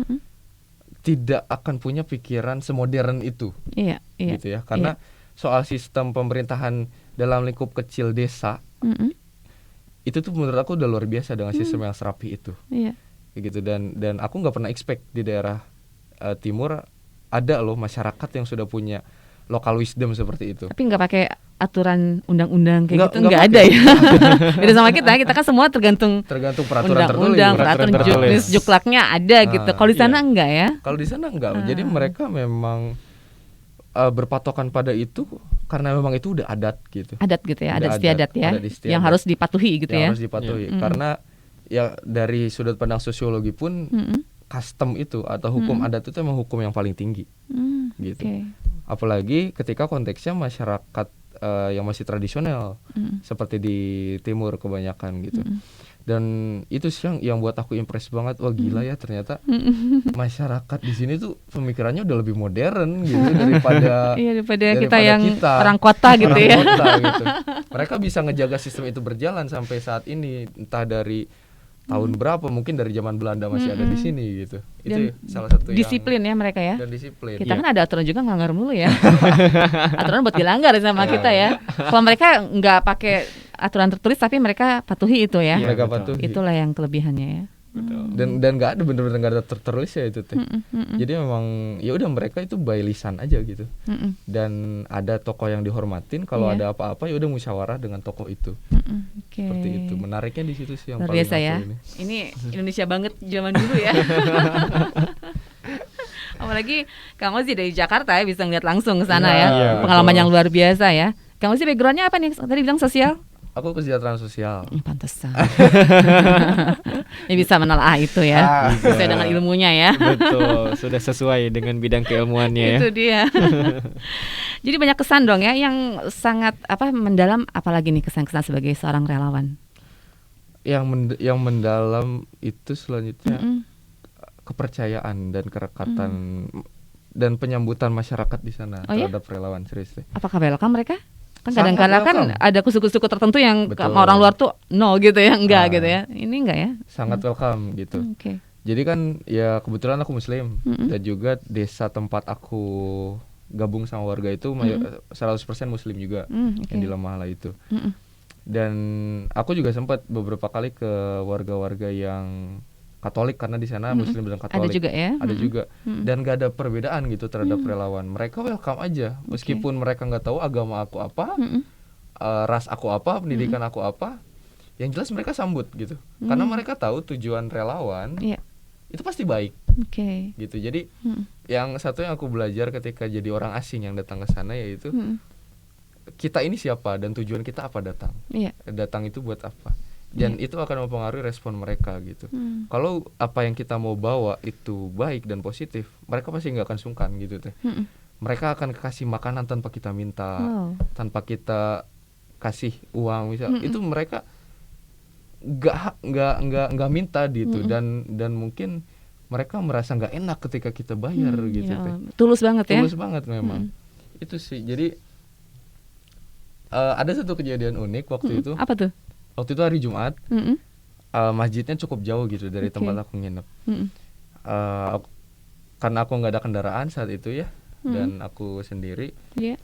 tidak akan punya pikiran semodern itu. Iya. Gitu ya. Karena soal sistem pemerintahan dalam lingkup kecil desa itu tuh menurut aku udah luar biasa dengan sistem yang serapi itu. Iya. Kayak gitu dan aku nggak pernah expect di daerah timur ada loh masyarakat yang sudah punya local wisdom seperti itu. Tapi nggak pakai aturan undang-undang kayak gitu, Nggak nggak ada pakai. ya. Beda sama kita kan semua tergantung Tergantung peraturan undang-undang, tertulis. peraturan Peraturan tertulis. juklaknya ada gitu. Kalau di sana Iya. enggak ya? Kalau di sana enggak. Jadi mereka memang berpatokan pada itu karena memang itu udah adat gitu. Adat gitu ya, Udah adat istiadat ya, adat istiadat. yang harus dipatuhi gitu Yang ya. harus dipatuhi. Karena ya dari sudut pandang sosiologi pun custom itu atau hukum adat itu emang hukum yang paling tinggi gitu. Oke. Apalagi ketika konteksnya masyarakat yang masih tradisional seperti di timur kebanyakan gitu. Dan itu sih yang buat aku impress banget. Wah gila ya ternyata masyarakat di sini tuh pemikirannya udah lebih modern gitu daripada Iya, daripada kita yang orang kota gitu orang ya. kota gitu. Mereka bisa ngejaga sistem itu berjalan sampai saat ini, entah dari tahun berapa, mungkin dari zaman Belanda masih ada di sini gitu. Itu Dan salah satu disiplin ya mereka ya. dan disiplin. Kita Iya. kan ada aturan juga ngelanggar mulu ya. Aturan buat dilanggar sama kita ya. Kalau mereka nggak pakai aturan tertulis tapi mereka patuhi itu ya. Mereka betul. patuhi. Itulah yang kelebihannya ya. Dan nggak ada bener-bener nggak ada tertulis ya itu teh. Jadi memang ya udah mereka itu by lisan aja gitu. Dan ada tokoh yang dihormatin, kalau Iya. ada apa-apa ya udah musyawarah dengan tokoh itu. Oke. Seperti itu. Menariknya di situ sih yang Luar paling biasa aku ya. ini. Ini Indonesia banget zaman dulu ya. Apalagi Kang Ozi dari Jakarta ya bisa ngeliat langsung ke sana ya. Iya, Pengalaman betul. yang luar biasa ya. Kang Ozi backgroundnya apa nih? Tadi bilang sosial? Aku kesejahteraan sosial. Pantesan. Ya bisa menelaah itu ya. Sesuai dengan ilmunya ya. Betul, sudah sesuai dengan bidang keilmuannya ya. Itu dia. Jadi banyak kesan dong ya yang sangat mendalam, apalagi nih kesan-kesan sebagai seorang relawan. Yang mendalam itu selanjutnya kepercayaan dan kerekatan dan penyambutan masyarakat di sana Oh, ya? terhadap relawan serius deh. Apakah welcome mereka? Kan Sangat kadang-kadang kan welcome. ada suku-suku tertentu yang Betul. sama orang luar tuh no gitu ya, enggak Ah. gitu ya. Ini enggak ya? Sangat welcome gitu. Oke. Jadi kan ya kebetulan aku muslim dan juga desa tempat aku gabung sama warga itu 100% muslim juga Oke. yang di Lemahla itu. Dan aku juga sempat beberapa kali ke warga-warga yang Katolik karena di sana muslim dan Katolik. Ada juga ya? Ada juga. Dan gak ada perbedaan gitu terhadap relawan. Mereka welcome aja meskipun mereka nggak tahu agama aku apa, ras aku apa, pendidikan aku apa. Yang jelas mereka sambut gitu. Karena mereka tahu tujuan relawan Iya. itu pasti baik Oke. gitu. Jadi yang satu yang aku belajar ketika jadi orang asing yang datang ke sana yaitu kita ini siapa dan tujuan kita apa datang. Iya. Datang itu buat apa? Dan itu akan mempengaruhi respon mereka gitu. Kalau apa yang kita mau bawa itu baik dan positif, mereka pasti nggak akan sungkan gitu teh. Mereka akan kasih makanan tanpa kita minta, Wow. tanpa kita kasih uang misal. Itu mereka nggak minta gitu dan mungkin mereka merasa nggak enak ketika kita bayar gitu Ya, teh. tulus banget ya. Tulus banget memang. Itu sih. Jadi ada satu kejadian unik waktu itu. Apa tuh? Waktu itu hari Jumat, Mm-mm. masjidnya cukup jauh gitu dari Oke. tempat aku nginep. Mm-mm. Karena aku nggak ada kendaraan saat itu ya, dan aku sendiri, Iya.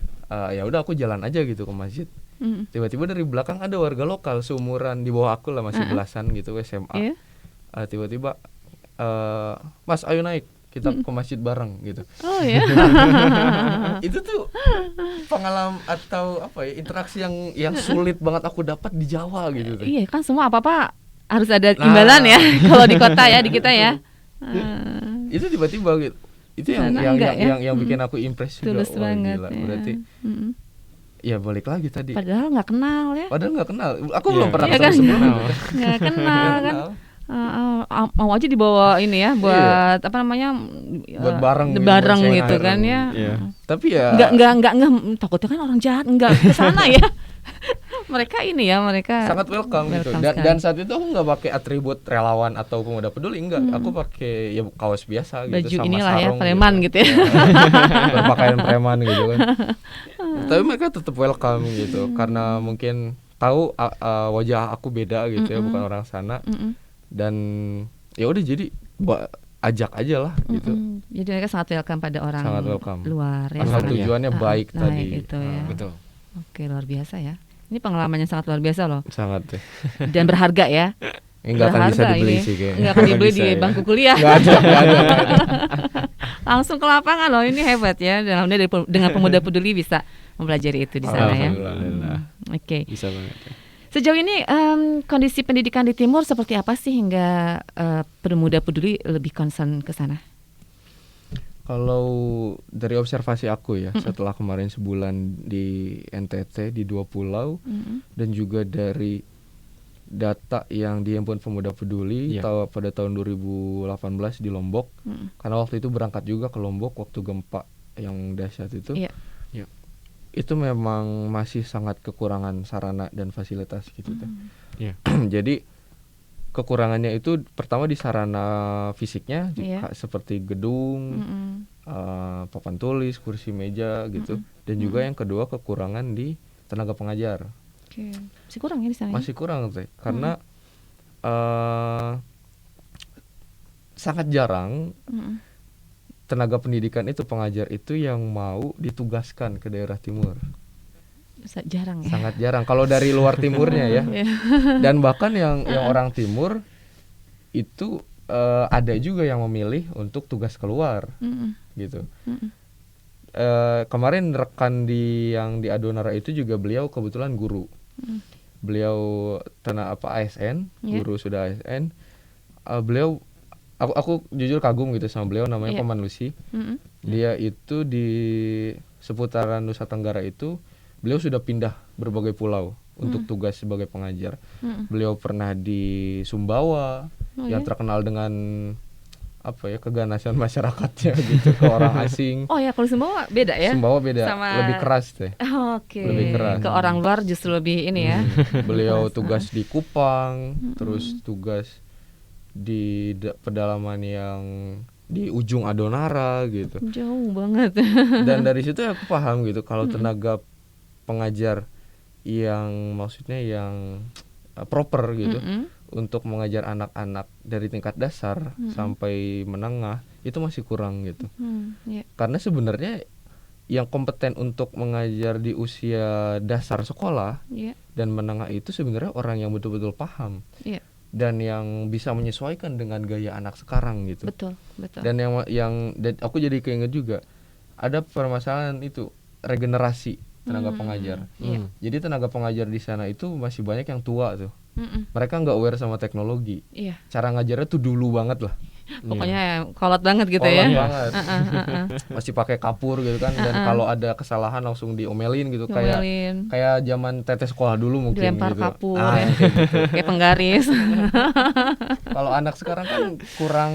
ya udah aku jalan aja gitu ke masjid. Mm. Tiba-tiba dari belakang ada warga lokal seumuran di bawah aku lah, masih belasan gitu, SMA. Iya. Tiba-tiba, Mas ayo naik kita ke masjid bareng gitu. Oh ya. Itu tuh pengalaman atau apa ya, interaksi yang sulit banget aku dapat di Jawa gitu tuh. Iya kan semua apa-apa harus ada imbalan ya kalau di kota ya, di kita ya. Itu tiba-tiba gitu. Itu yang Sana yang enggak yang, ya? yang bikin aku impress juga. Tulus Wah, banget gila. ya. Berarti ya balik lagi tadi. Padahal nggak kenal ya. Padahal nggak kenal. Aku Iya. belum pernah Iya ketemu kan? sebelumnya. Nggak kenal Nggak kan. kenal. Mau aja dibawa ini ya buat apa namanya, Buat bareng gitu, bareng buat gitu sharing. kan ya. Iya. Tapi ya Enggak takutnya kan orang jahat, enggak ke sana ya. Mereka ini ya, mereka sangat welcome gitu. welcome Dan, sekali. dan saat itu aku nggak pakai atribut relawan atau pemuda peduli, enggak. Aku pakai ya kaos biasa gitu baju sama inilah ya, sarung preman gitu ya. Berpakaian preman gitu kan. Tapi mereka tetap welcome gitu karena mungkin tahu wajah aku beda gitu ya, bukan orang sana. Dan ya udah jadi ajak aja lah gitu. Jadi mereka sangat welcome pada orang Sangat welcome. luar ya. Asal sangat- tujuannya baik tadi. gitu ya. Betul. Oke, luar biasa ya. Ini pengalaman yang sangat luar biasa loh. Sangat deh. Dan berharga ya. Nggak akan bisa berharga dibeli ini. sih kayaknya. Nggak akan dibeli Bisa di ya. bangku kuliah. Nggak ada, nggak ada, nggak ada. Langsung ke lapangan loh, ini hebat ya. Dalamnya dengan pemuda peduli bisa mempelajari itu di sana ya. Alhamdulillah. Oke. Bisa banget ya. Sejauh ini kondisi pendidikan di Timur seperti apa sih hingga pemuda peduli lebih concern ke sana? Kalau dari observasi aku ya, setelah kemarin sebulan di NTT di 2 pulau, dan juga dari data yang dihimpun Pemuda Peduli Iya. pada tahun 2018 di Lombok, karena waktu itu berangkat juga ke Lombok waktu gempa yang dahsyat itu, Iya. itu memang masih sangat kekurangan sarana dan fasilitas gitu teh. Iya. Jadi kekurangannya itu pertama di sarana fisiknya, Iya. seperti gedung, papan tulis, kursi meja gitu, dan juga yang kedua kekurangan di tenaga pengajar. Oke. Masih kurang ya di sana? Masih kurang teh, karena sangat jarang tenaga pendidikan itu, pengajar itu yang mau ditugaskan ke daerah timur. Jarang ya. Sangat jarang kalau dari luar timurnya ya. Iya. Dan bahkan yang orang timur itu ada juga yang memilih untuk tugas keluar gitu. Kemarin rekan yang di Adonara itu juga beliau kebetulan guru. Beliau ASN, Yeah. guru sudah ASN. Beliau aku jujur kagum gitu sama beliau, namanya Yeah. Paman Lucy. Dia itu di seputaran Nusa Tenggara itu beliau sudah pindah berbagai pulau untuk tugas sebagai pengajar. Beliau pernah di Sumbawa yang terkenal dengan keganasan masyarakatnya gitu ke orang asing. Oh ya, kalau Sumbawa beda ya? Sumbawa beda, Sama- lebih keras teh. Oke. Lebih keras. Ke orang luar justru lebih ini ya. Beliau tugas di Kupang, terus tugas di pedalaman yang di ujung Adonara gitu. Jauh banget. Dan dari situ aku paham gitu kalau tenaga pengajar yang maksudnya yang proper gitu untuk mengajar anak-anak dari tingkat dasar sampai menengah itu masih kurang gitu. Iya. Karena sebenarnya yang kompeten untuk mengajar di usia dasar sekolah Iya. dan menengah itu sebenarnya orang yang betul-betul paham Iya. dan yang bisa menyesuaikan dengan gaya anak sekarang gitu. Betul. Dan dan aku jadi keinget juga ada permasalahan itu regenerasi tenaga pengajar. Iya. Jadi tenaga pengajar di sana itu masih banyak yang tua tuh. Mereka nggak aware sama teknologi. Iya. Cara ngajarnya tuh dulu banget lah. Pokoknya kolot banget gitu Kolot ya. banget. Masih pakai kapur gitu kan, dan kalau ada kesalahan langsung diomelin gitu, Diomelin. kayak zaman tetes sekolah dulu mungkin Dilempar gitu. kapur Ah, ya. kayak gitu. Kayak penggaris. Kalau anak sekarang kan kurang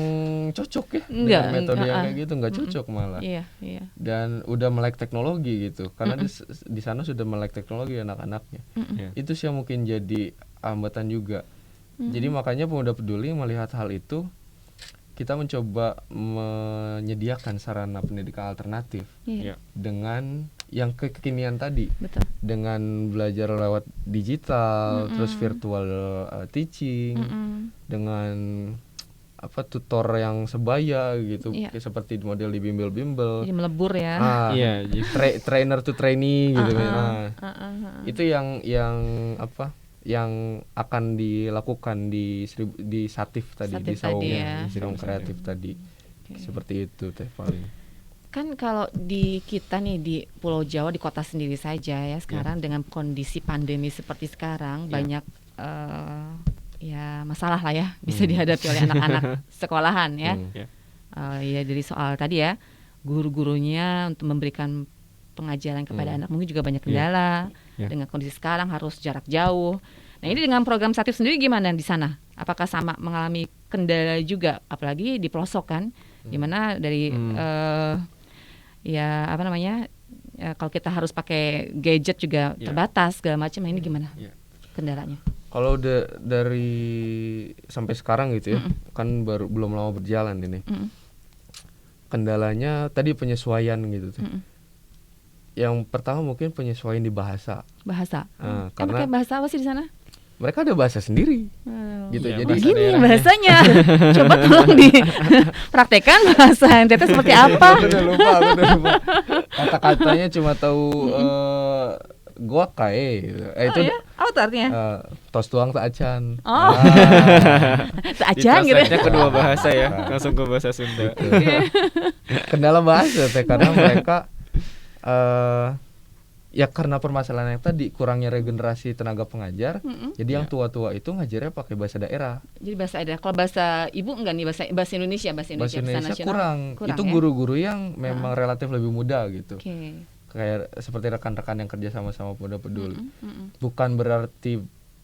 cocok ya Enggak, dengan metode yang enggak, kayak gitu, nggak cocok malah. Iya, iya. Dan udah melek teknologi gitu, karena di sana sudah melek teknologi anak-anaknya. Itu sih yang mungkin jadi hambatan juga. Jadi makanya Pemuda Peduli melihat hal itu, kita mencoba menyediakan sarana pendidikan alternatif Iya. dengan yang kekinian tadi, Betul. dengan belajar lewat digital, terus virtual teaching, dengan tutor yang sebaya gitu, Iya. kayak seperti model di bimbel-bimbel. Jadi melebur ya. Iya, jadi Trainer to trainee gitu. Itu yang akan dilakukan di Satif tadi, Satif di Saung, tadi ya. di Saung Kreatif tadi. Seperti itu teh paling. Kan kalau di kita nih di Pulau Jawa, di kota sendiri saja ya sekarang dengan kondisi pandemi seperti sekarang banyak ya masalah lah ya bisa dihadapi oleh anak-anak sekolahan ya. Ya dari soal tadi ya guru-gurunya untuk memberikan pengajaran kepada anak mungkin juga banyak kendala. Dengan kondisi sekarang harus jarak jauh. Nah ini dengan program Satif sendiri gimana di sana? Apakah sama mengalami kendala juga? Apalagi di pelosok kan, dimana dari kalau kita harus pakai gadget juga terbatas segala macam. Nah ini gimana kendalanya? Kalau dari sampai sekarang gitu ya, kan belum lama berjalan ini. Kendalanya tadi penyesuaian gitu tuh. Yang pertama mungkin penyesuaian di bahasa. Bahasa. Karena pakai bahasa apa sih di sana? mereka ada bahasa sendiri. Gitu. Iya, Jadi bahasa Gini daerahnya. bahasanya. Coba tolong dipraktekkan bahasa NTT seperti apa? Aku udah lupa. Kata-katanya cuma tahu gua kae gitu. Itu ya? Apa tuh artinya? tos tuang tak acan. Oh. Seacan gitu. Ditranslate-nya kedua bahasa ya, langsung ke bahasa Sunda. Kendala bahasa teh karena mereka ya karena permasalahan yang tadi kurangnya regenerasi tenaga pengajar, jadi yang tua-tua itu ngajarnya pakai bahasa daerah. Jadi bahasa ada. Kalau bahasa ibu enggak nih bahasa Indonesia, bahasa Indonesia nasional? kurang. Itu ya? guru-guru yang memang relatif lebih muda gitu. Oke. Kayak seperti rekan-rekan yang kerja sama-sama Pemuda Peduli. Bukan berarti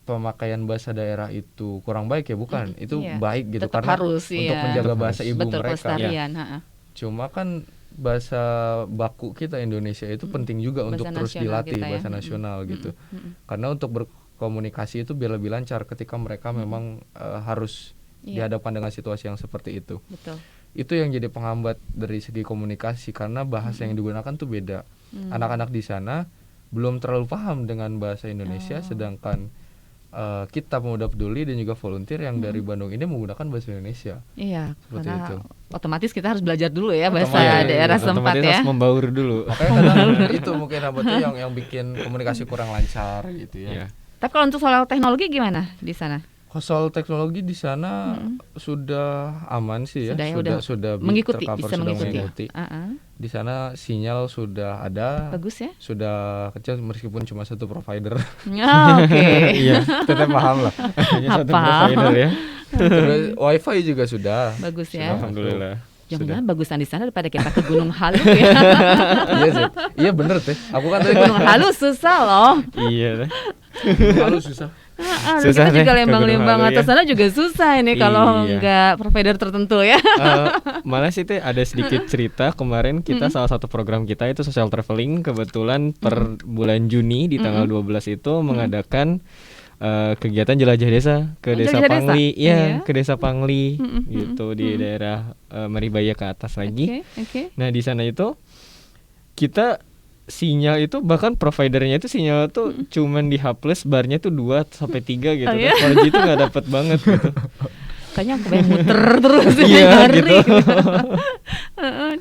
pemakaian bahasa daerah itu kurang baik ya, bukan. Itu Iya. baik gitu Tetap karena harus, untuk iya. menjaga bahasa ibu Betul, mereka. pelestarian, Cuma kan bahasa baku kita Indonesia itu penting juga untuk terus nasional dilatih, kita ya. bahasa nasional gitu. Karena untuk berkomunikasi itu biar lebih lancar ketika mereka memang harus dihadapkan dengan situasi yang seperti itu. Betul. Itu yang jadi penghambat dari segi komunikasi karena bahasa yang digunakan tuh beda. Anak-anak di sana belum terlalu paham dengan bahasa Indonesia, sedangkan kita Pemuda Peduli dan juga volunteer yang dari Bandung ini menggunakan bahasa Indonesia. Iya, Seperti karena itu. otomatis kita harus belajar dulu ya bahasa Otomatis, daerah setempat Otomatis ya. harus membaur dulu. Makanya kadang itu mungkin hambatnya yang bikin komunikasi kurang lancar gitu ya. Iya. Tapi kalau untuk soal teknologi gimana di sana? Soal teknologi di sana sudah aman sih ya, sudah mengikuti, tercover, bisa sudah mengikuti. Di sana sinyal sudah ada, Bagus ya. sudah kecil meskipun cuma satu provider. Oke. Iya, Tetap paham lah. hanya satu Apa? provider ya. Terus wifi juga sudah. Bagus ya. Alhamdulillah. Jangan-jangan bagusan di sana daripada kita ke Gunung Halu ya. Iya sih, iya bener teh. Aku kan tadi Gunung Halu susah loh. Iya. Halu susah. Susah kita juga deh, lembang-lembang ke Gunung Halu atas sana juga susah ini kalau Iya. nggak provider tertentu ya. Malah sih teh ada sedikit cerita kemarin kita salah satu program kita itu social traveling kebetulan per bulan Juni di tanggal 12 itu mengadakan kegiatan jelajah desa ke desa Jelajah desa? Pangli, Iya. ke desa Pangli gitu di daerah Maribaya ke atas lagi. Oke. Nah di sana itu kita sinyal itu bahkan providernya itu sinyal tuh cuman di H+ barnya tuh 2 sampai 3 gitu. Oh, iya? 4G itu nggak dapat banget gitu. Kayaknya aku pengen muter terus Iya, nyari gitu.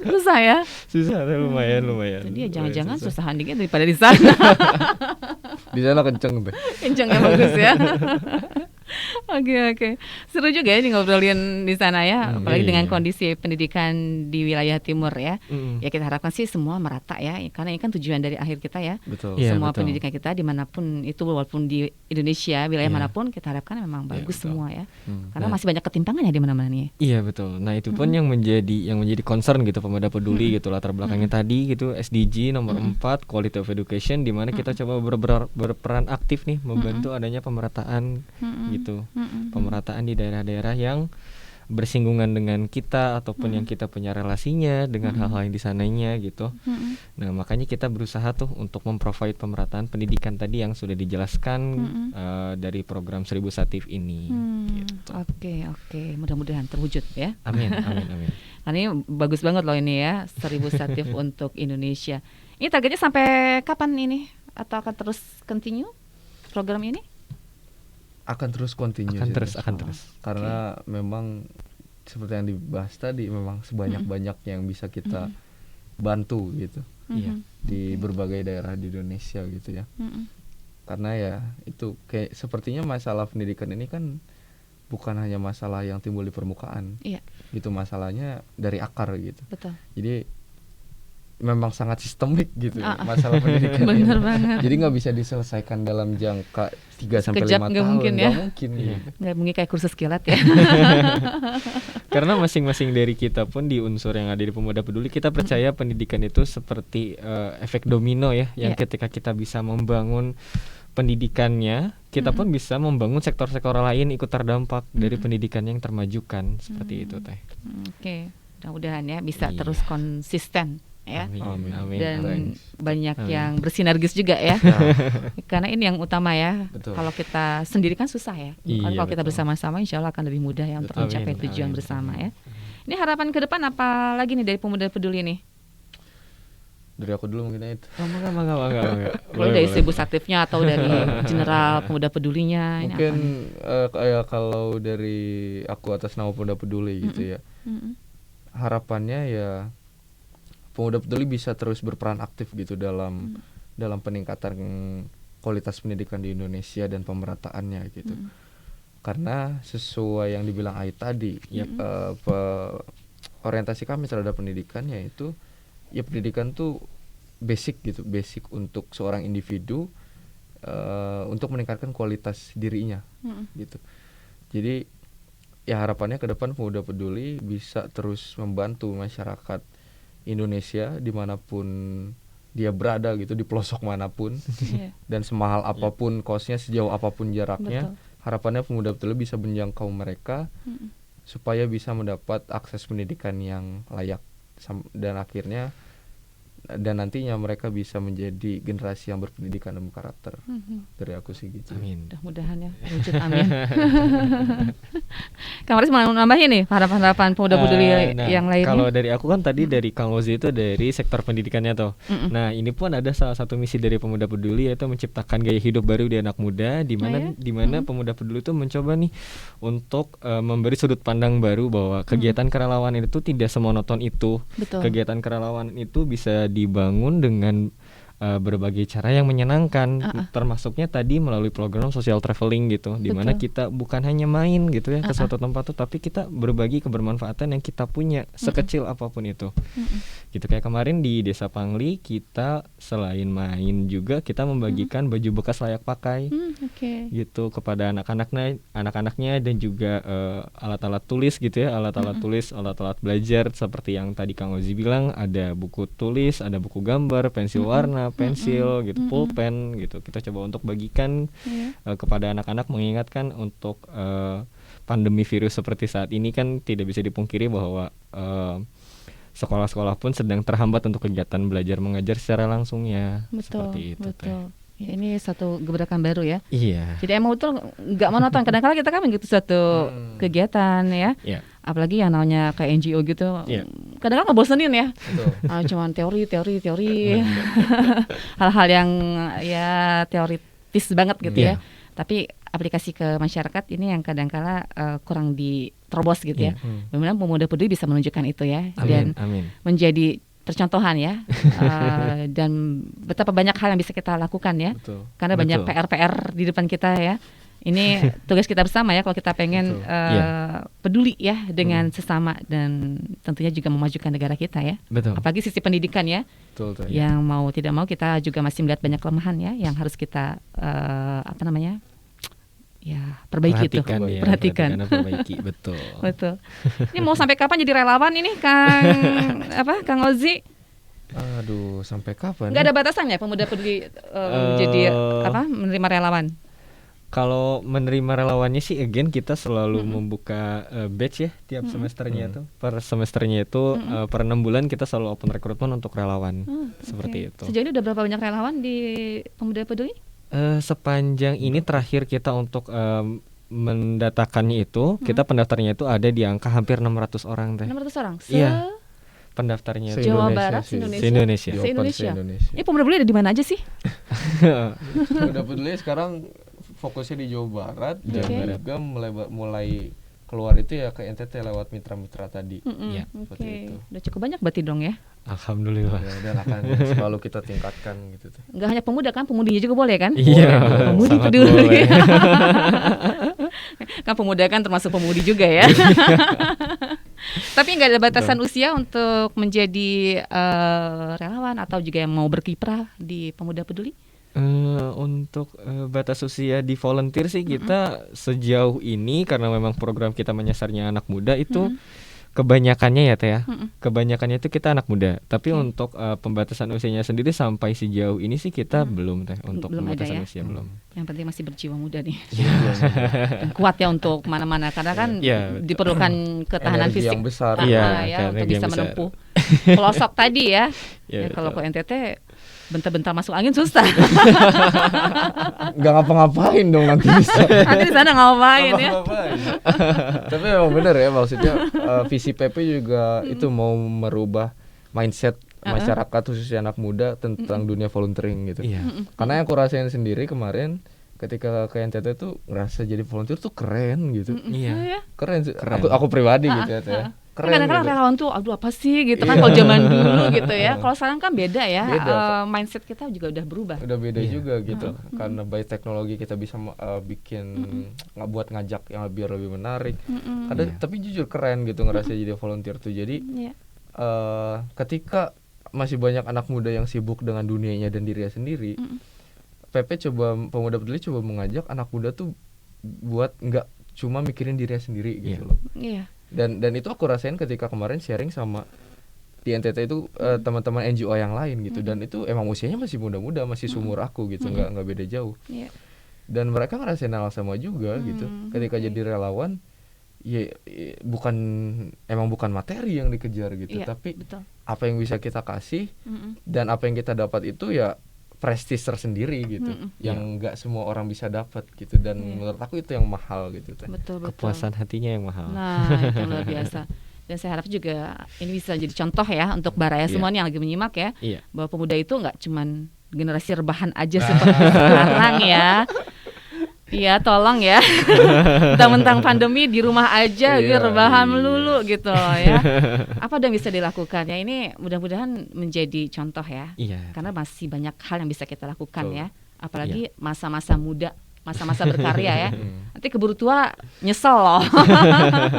Susah ya. Susah lumayan. Jadi ya jangan-jangan Susah. susah handingnya daripada di sana. Di sana kenceng teh. Kencangnya bagus ya. Oke. Seru juga ya ngobrolin di sana ya, apalagi Iya. dengan kondisi pendidikan di wilayah timur ya. Mm. Ya kita harapkan sih semua merata ya, karena ini kan tujuan dari akhir kita ya. Betul. Iya, Semua betul. pendidikan kita dimanapun itu, walaupun di Indonesia wilayah Iya. manapun, kita harapkan memang Iya, bagus betul. semua ya. Karena Nah. masih banyak ketimpangan ya di mana-mana nih. Iya betul. Nah itu pun yang menjadi concern gitu Pemuda Peduli gitu latar belakangnya tadi gitu SDG nomor 4 Quality of Education di mana kita coba berperan aktif nih membantu adanya pemerataan gitu. Pemerataan di daerah-daerah yang bersinggungan dengan kita ataupun yang kita punya relasinya dengan hal-hal yang di sananya gitu. Nah makanya kita berusaha tuh untuk memprovide pemerataan pendidikan tadi yang sudah dijelaskan dari program 1000 Satif ini. Gitu. Oke, mudah-mudahan terwujud ya. Amin. Nah, ini bagus banget loh ini ya, 1000 Satif untuk Indonesia. Ini targetnya sampai kapan ini? Atau akan terus continue program ini? Akan terus continue Akan sih, terus, teh. akan terus. Karena memang seperti yang dibahas tadi memang sebanyak-banyaknya yang bisa kita bantu gitu Iya. di berbagai daerah di Indonesia gitu ya. Karena ya itu kayak sepertinya masalah pendidikan ini kan bukan hanya masalah yang timbul di permukaan. Iya. Gitu masalahnya dari akar gitu. Betul. Jadi memang sangat sistemik gitu masalah pendidikan ini. Bener banget. Jadi nggak bisa diselesaikan dalam jangka 3 sampai Sekejap 5 nggak tahun. mungkin ya. Nggak mungkin gitu. Nggak mungkin kayak kursus kilat ya. Karena masing-masing dari kita pun di unsur yang ada di Pemuda Peduli kita percaya pendidikan itu seperti efek domino ya yang Iya. ketika kita bisa membangun pendidikannya kita pun bisa membangun sektor-sektor lain ikut terdampak dari pendidikan yang termajukan seperti itu teh. Oke, mudah-mudahan ya bisa Iya. terus konsisten ya. Amin. Dan Thanks. banyak Amin. yang bersinergis juga ya. Karena ini yang utama ya. Betul. Kalau kita sendiri kan susah ya. Iya, Kalau kita betul. bersama-sama insya Allah akan lebih mudah ya untuk Betul. mencapai Amin, tujuan amin, bersama amin. ya. Ini harapan ke depan apa lagi nih dari Pemuda Peduli nih? Dari aku dulu mungkin itu. Mangga. Kalau dari 1000 Satifnya atau dari General Pemuda Pedulinya ini Mungkin apa nih? kayak kalau dari aku atas nama Pemuda Peduli gitu ya. Harapannya ya Pemuda Peduli bisa terus berperan aktif gitu dalam dalam peningkatan kualitas pendidikan di Indonesia dan pemerataannya gitu. Karena sesuai yang dibilang Ai tadi, orientasi kami terhadap pendidikan yaitu ya pendidikan tuh basic gitu, basic untuk seorang individu untuk meningkatkan kualitas dirinya gitu. Jadi ya harapannya ke depan Pemuda Peduli bisa terus membantu masyarakat Indonesia dimanapun dia berada gitu, di pelosok manapun dan semahal apapun kosnya, sejauh apapun jaraknya. Betul. Harapannya Pemuda Peduli bisa menjangkau mereka supaya bisa mendapat akses pendidikan yang layak dan akhirnya dan nantinya mereka bisa menjadi generasi yang berpendidikan dan berkarakter. Dari aku sih gitu. Amin. Mudah-mudahan ya wujud, amin. Kang Maris mau nambahin nih harapan-harapan Pemuda Peduli yang lainnya? Kalau dari aku kan tadi dari Kang Ozi itu dari sektor pendidikannya tuh. Nah ini pun ada salah satu misi dari Pemuda Peduli yaitu menciptakan gaya hidup baru di anak muda, di mana Pemuda Peduli itu mencoba nih untuk memberi sudut pandang baru bahwa kegiatan kerelawanan itu tidak semonoton itu. Betul. Kegiatan kerelawanan itu bisa dibangun dengan berbagai cara yang menyenangkan, termasuknya tadi melalui program social traveling gitu, di mana kita bukan hanya main gitu ya ke suatu tempat tuh, tapi kita berbagi kebermanfaatan yang kita punya sekecil apapun itu. Gitu kayak kemarin di Desa Pangli kita selain main juga kita membagikan baju bekas layak pakai gitu kepada anak-anaknya dan juga alat-alat tulis gitu ya, alat-alat tulis, alat-alat belajar seperti yang tadi Kang Ozi bilang, ada buku tulis, ada buku gambar, pensil warna, pensil gitu, pulpen gitu. Kita coba untuk bagikan kepada anak-anak, mengingatkan untuk pandemi virus seperti saat ini kan tidak bisa dipungkiri bahwa sekolah-sekolah pun sedang terhambat untuk kegiatan belajar mengajar secara langsungnya. Seperti itu. Betul. Ya, ini satu gebrakan baru ya. Iya. Jadi emang betul nggak monoton. Kadang-kadang kita kan mengikuti suatu kegiatan ya. Apalagi yang namanya kayak NGO gitu. Kadang-kadang ngebosenin ya. Cuman teori. Hal-hal yang ya teoritis banget gitu ya. Tapi aplikasi ke masyarakat ini yang kadang-kala kurang diterobos gitu ya. Mudah-mudahan Pemuda Peduli bisa menunjukkan itu ya. Dan menjadi percontohan ya. Dan betapa banyak hal yang bisa kita lakukan ya. Karena banyak PR-PR di depan kita ya. Ini tugas kita bersama ya kalau kita pengen peduli ya dengan sesama dan tentunya juga memajukan negara kita ya. Apalagi sisi pendidikan ya. Yang mau tidak mau kita juga masih melihat banyak kelemahan ya yang harus kita perbaiki. Perhatikan. Betul. Ini mau sampai kapan jadi relawan ini Kang Ozi? Aduh, sampai kapan? Nggak ada batasannya Pemuda Peduli menjadi menerima relawan? Kalau menerima relawannya sih again kita selalu membuka batch ya tiap semesternya itu. Per semesternya itu per 6 bulan kita selalu open rekrutmen untuk relawan. Seperti itu. Sejauh ini udah berapa banyak relawan di Pemuda Peduli? Sepanjang ini terakhir kita untuk mendatakannya itu, kita pendaftarnya itu ada di angka hampir 600 orang teh. 600 orang? Iya. Pendaftarnya Jawa Barat, se-Indonesia. Ini Pemuda Peduli ada di mana aja sih? Pemuda Peduli sekarang fokusnya di Jawa Barat dan juga mulai keluar itu ya ke NTT lewat mitra-mitra tadi. Seperti itu. Udah cukup banyak berarti dong ya. Alhamdulillah. Dan akan selalu kita tingkatkan gitu tuh. Enggak hanya pemuda kan, pemudinya juga boleh kan? Iya. Pemudi peduli. Kan pemuda kan termasuk pemudi juga ya. Tapi nggak ada batasan usia untuk menjadi relawan atau juga yang mau berkiprah di Pemuda Peduli? Untuk batas usia di volunteer sih kita sejauh ini karena memang program kita menyasarnya anak muda itu kebanyakannya ya Teh ya. Kebanyakannya itu kita anak muda. Tapi untuk pembatasan usianya sendiri sampai sejauh ini sih kita belum Teh untuk belum pembatasan ada ya? usia belum. Yang penting masih berjiwa muda nih. Dan kuat ya untuk mana-mana karena kan diperlukan ketahanan energi fisik yang besar. Untuk bisa menempuh pelosok tadi ya. Kalau ke NTT bentar-bentar masuk angin susah. Nggak ngapa-ngapain dong nanti bisa. Nanti di sana ngapain ya? Tapi memang benar ya maksudnya visi PP juga itu mau merubah mindset masyarakat khususnya anak muda tentang dunia volunteering gitu. Karena yang aku rasain sendiri kemarin ketika ke NTT tuh ngerasa jadi volunteer tuh keren gitu. Iya. Keren. Aku pribadi gitu ya. keren Kadang-kadang gitu. relawan tuh, aduh apa sih gitu kan Iya. kalau zaman dulu gitu ya. Kalau sekarang kan beda ya, Beda. mindset kita juga udah berubah. Udah beda Iya. juga gitu. Karena by teknologi kita bisa bikin buat ngajak yang biar lebih menarik. Iya. Tapi jujur keren gitu ngerasa jadi volunteer tuh. Jadi Iya. ketika masih banyak anak muda yang sibuk dengan dunianya dan dirinya sendiri, Pemuda Peduli coba mengajak anak muda tuh buat nggak cuma mikirin dirinya sendiri gitu Iya. loh. Iya. Dan itu aku rasain ketika kemarin sharing sama di NTT itu teman-teman NGO yang lain gitu. Dan itu emang usianya masih muda-muda, masih seumur aku gitu, nggak beda jauh. Iya. Dan mereka ngerasain hal sama juga gitu. Ketika jadi relawan, bukan materi yang dikejar gitu, Iya, tapi betul. apa yang bisa kita kasih dan apa yang kita dapat itu ya prestis tersendiri gitu, yang nggak semua orang bisa dapat gitu. Dan menurut aku itu yang mahal gitu teh. Betul. Kepuasan hatinya yang mahal. Nah, itu luar biasa. Dan saya harap juga ini bisa jadi contoh ya untuk Baraya semua nih yang lagi menyimak ya, Iya. bahwa pemuda itu nggak cuman generasi rebahan aja seperti sekarang ya. Iya, tolong ya. Mentang-mentang pandemi di rumah aja gitu, rebahan melulu gitu loh ya. Apa yang bisa dilakukan ya, ini mudah-mudahan menjadi contoh ya. Iya. Karena masih banyak hal yang bisa kita lakukan Betul. ya. Apalagi masa-masa muda, masa-masa berkarya ya. Nanti keburu tua nyesel loh.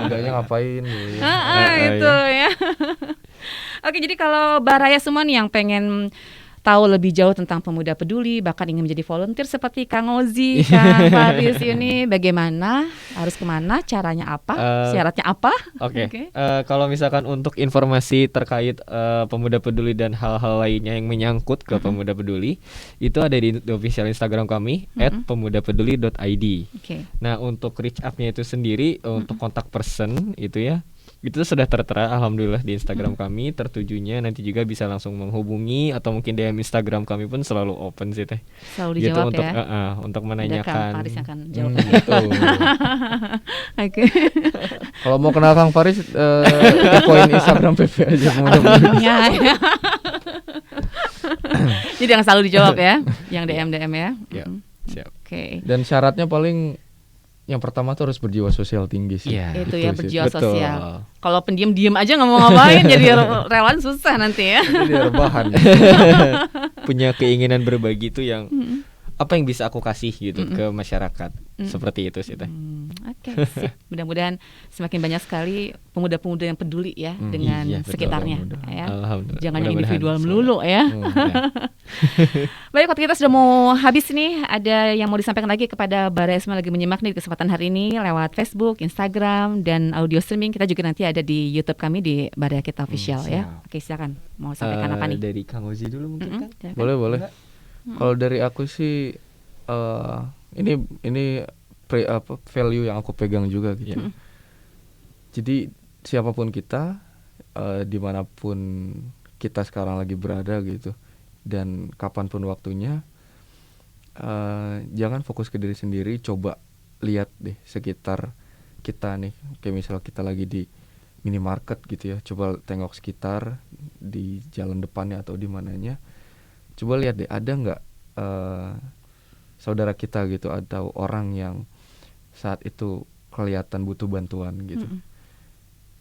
Enggaknya ngapain gitu ya. Itu ya. Oke, jadi kalau Baraya semua nih yang pengen tahu lebih jauh tentang Pemuda Peduli, bahkan ingin menjadi volunteer seperti Kang Ozi, Kang Faris ini, bagaimana? Harus kemana? Caranya apa? Syaratnya apa? Oke. Oke. Kalau misalkan untuk informasi terkait Pemuda Peduli dan hal-hal lainnya yang menyangkut ke Pemuda Peduli, itu ada di official Instagram kami @pemudapeduli.id. Oke. Nah, untuk reach up-nya itu sendiri untuk kontak person itu ya, itu sudah tertera alhamdulillah di Instagram kami. Tertujunya nanti juga bisa langsung menghubungi atau mungkin DM Instagram kami pun selalu open sih teh. Selalu Gitu dijawab untuk ya. untuk Ada Kang menanyakan. Faris yang akan jawab. Betul. Oke. Kalau mau kenal Kang Faris, kepoin Instagram PP aja. Ya, ya. Jadi yang selalu dijawab ya, yang DM ya. Ya, siap. Oke. Dan syaratnya paling yang pertama tuh harus berjiwa sosial tinggi sih. Iya. Itu Gitu ya, sih. berjiwa Betul. sosial. Kalau pendiam-diam aja nggak mau ngapain jadi relawan susah nanti ya. Jadi dia rebahan. Punya keinginan berbagi itu yang apa yang bisa aku kasih gitu ke masyarakat. Seperti itu sih teh. Oke, sip. Mudah-mudahan semakin banyak sekali pemuda-pemuda yang peduli ya dengan Iya, betul. sekitarnya ya. Alhamdulillah. Jangan yang Mudah-mudahan individual semua. melulu ya. Ya. Baik, waktu kita sudah mau habis nih. Ada yang mau disampaikan lagi kepada Baraya semua lagi menyimak nih di kesempatan hari ini lewat Facebook, Instagram, dan audio streaming. Kita juga nanti ada di YouTube kami di Baraya Kita Official ya. siap. Oke, silakan. Mau sampaikan apa nih? Dari Kang Ozi dulu mungkin kan? Silakan. Boleh. Kalau dari aku sih ini value yang aku pegang juga gitu. Jadi siapapun kita, dimanapun kita sekarang lagi berada gitu, dan kapanpun waktunya, jangan fokus ke diri sendiri. Coba lihat deh sekitar kita nih, kayak misal kita lagi di minimarket gitu ya, coba tengok sekitar di jalan depannya atau di mananya. Coba lihat deh, ada nggak saudara kita gitu atau orang yang saat itu kelihatan butuh bantuan gitu.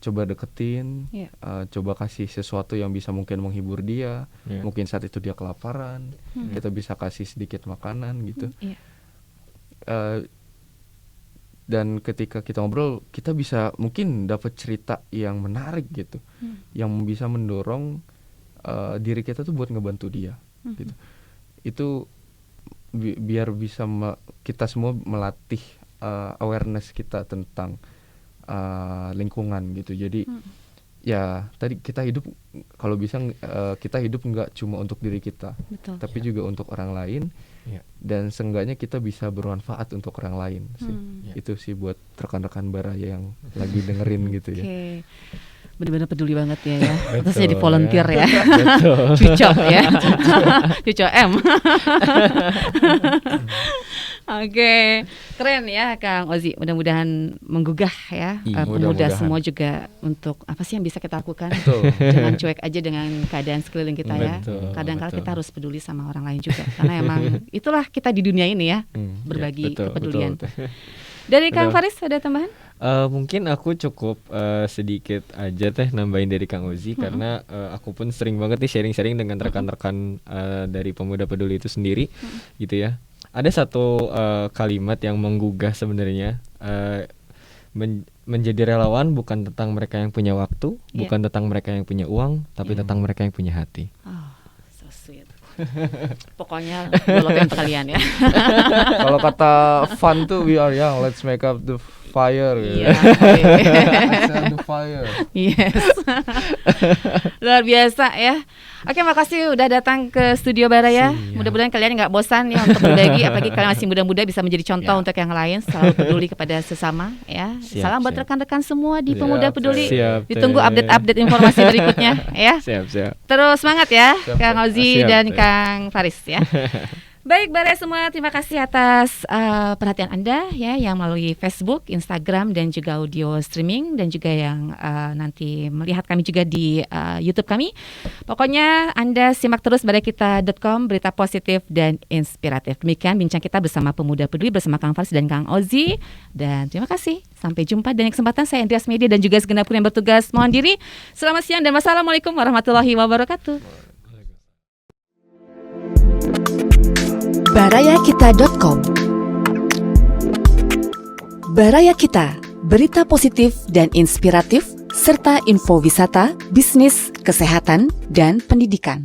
Coba deketin, Iya. coba kasih sesuatu yang bisa mungkin menghibur dia. Iya. Mungkin saat itu dia kelaparan, kita bisa kasih sedikit makanan gitu. Iya. Dan ketika kita ngobrol, kita bisa mungkin dapat cerita yang menarik gitu, yang bisa mendorong diri kita tuh buat ngebantu dia gitu. Itu biar bisa kita semua melatih awareness kita tentang lingkungan gitu. Jadi ya tadi kita hidup, kalau bisa kita hidup nggak cuma untuk diri kita, Betul. tapi juga untuk orang lain. Iya. Dan seenggaknya kita bisa bermanfaat untuk orang lain sih. Itu sih buat rekan-rekan Baraya yang lagi dengerin gitu ya. Oke. Benar-benar peduli banget ya. Terus Betul, jadi volunteer ya. Betul. Cucok ya. Cucok M. Oke, keren ya Kang Ozi. Mudah-mudahan menggugah ya Iya, pemuda mudah-mudahan. semua juga untuk apa sih yang bisa kita lakukan. Betul. Jangan cuek aja dengan keadaan sekeliling kita ya. Betul, Kadang-kala betul. kita harus peduli sama orang lain juga. Karena emang itulah kita di dunia ini ya, berbagi betul, kepedulian. betul. Dari Kang Betul. Faris ada tambahan? Mungkin aku cukup sedikit aja teh nambahin dari Kang Ozi karena aku pun sering banget nih sharing-sharing dengan rekan-rekan dari Pemuda Peduli itu sendiri gitu ya. Ada satu kalimat yang menggugah sebenarnya, menjadi relawan bukan tentang mereka yang punya waktu, bukan tentang mereka yang punya uang, tapi tentang mereka yang punya hati. Oh, so sweet. Pokoknya downloadin kalian ya. Kalau kata fun tuh, we are young, let's make up the fire. Iya. Let's have the fire. Yes. Luar biasa ya. Oke, makasih udah datang ke Studio Baraya. Mudah-mudahan kalian nggak bosan ya untuk berbagi, apalagi kalian masih muda-muda bisa menjadi contoh untuk yang lain, selalu peduli kepada sesama ya. Salam buat rekan-rekan semua di Pemuda Peduli. Ditunggu update-update informasi berikutnya ya. Siap. Terus semangat ya, Siap. Kang Ozi Siap, dan Teh. Kang Faris ya. Baik Baraya semua, terima kasih atas perhatian Anda ya yang melalui Facebook, Instagram dan juga audio streaming, dan juga yang nanti melihat kami juga di YouTube kami. Pokoknya Anda simak terus barayakita.com, berita positif dan inspiratif. Demikian bincang kita bersama Pemuda Peduli bersama Kang Faris dan Kang Ozi. Dan terima kasih. Sampai jumpa dan kesempatan. Saya Andreas Media dan juga segenap kru yang bertugas mohon diri. Selamat siang dan wassalamualaikum warahmatullahi wabarakatuh. Barayakita.com. Baraya Kita, berita positif dan inspiratif serta info wisata, bisnis, kesehatan, dan pendidikan.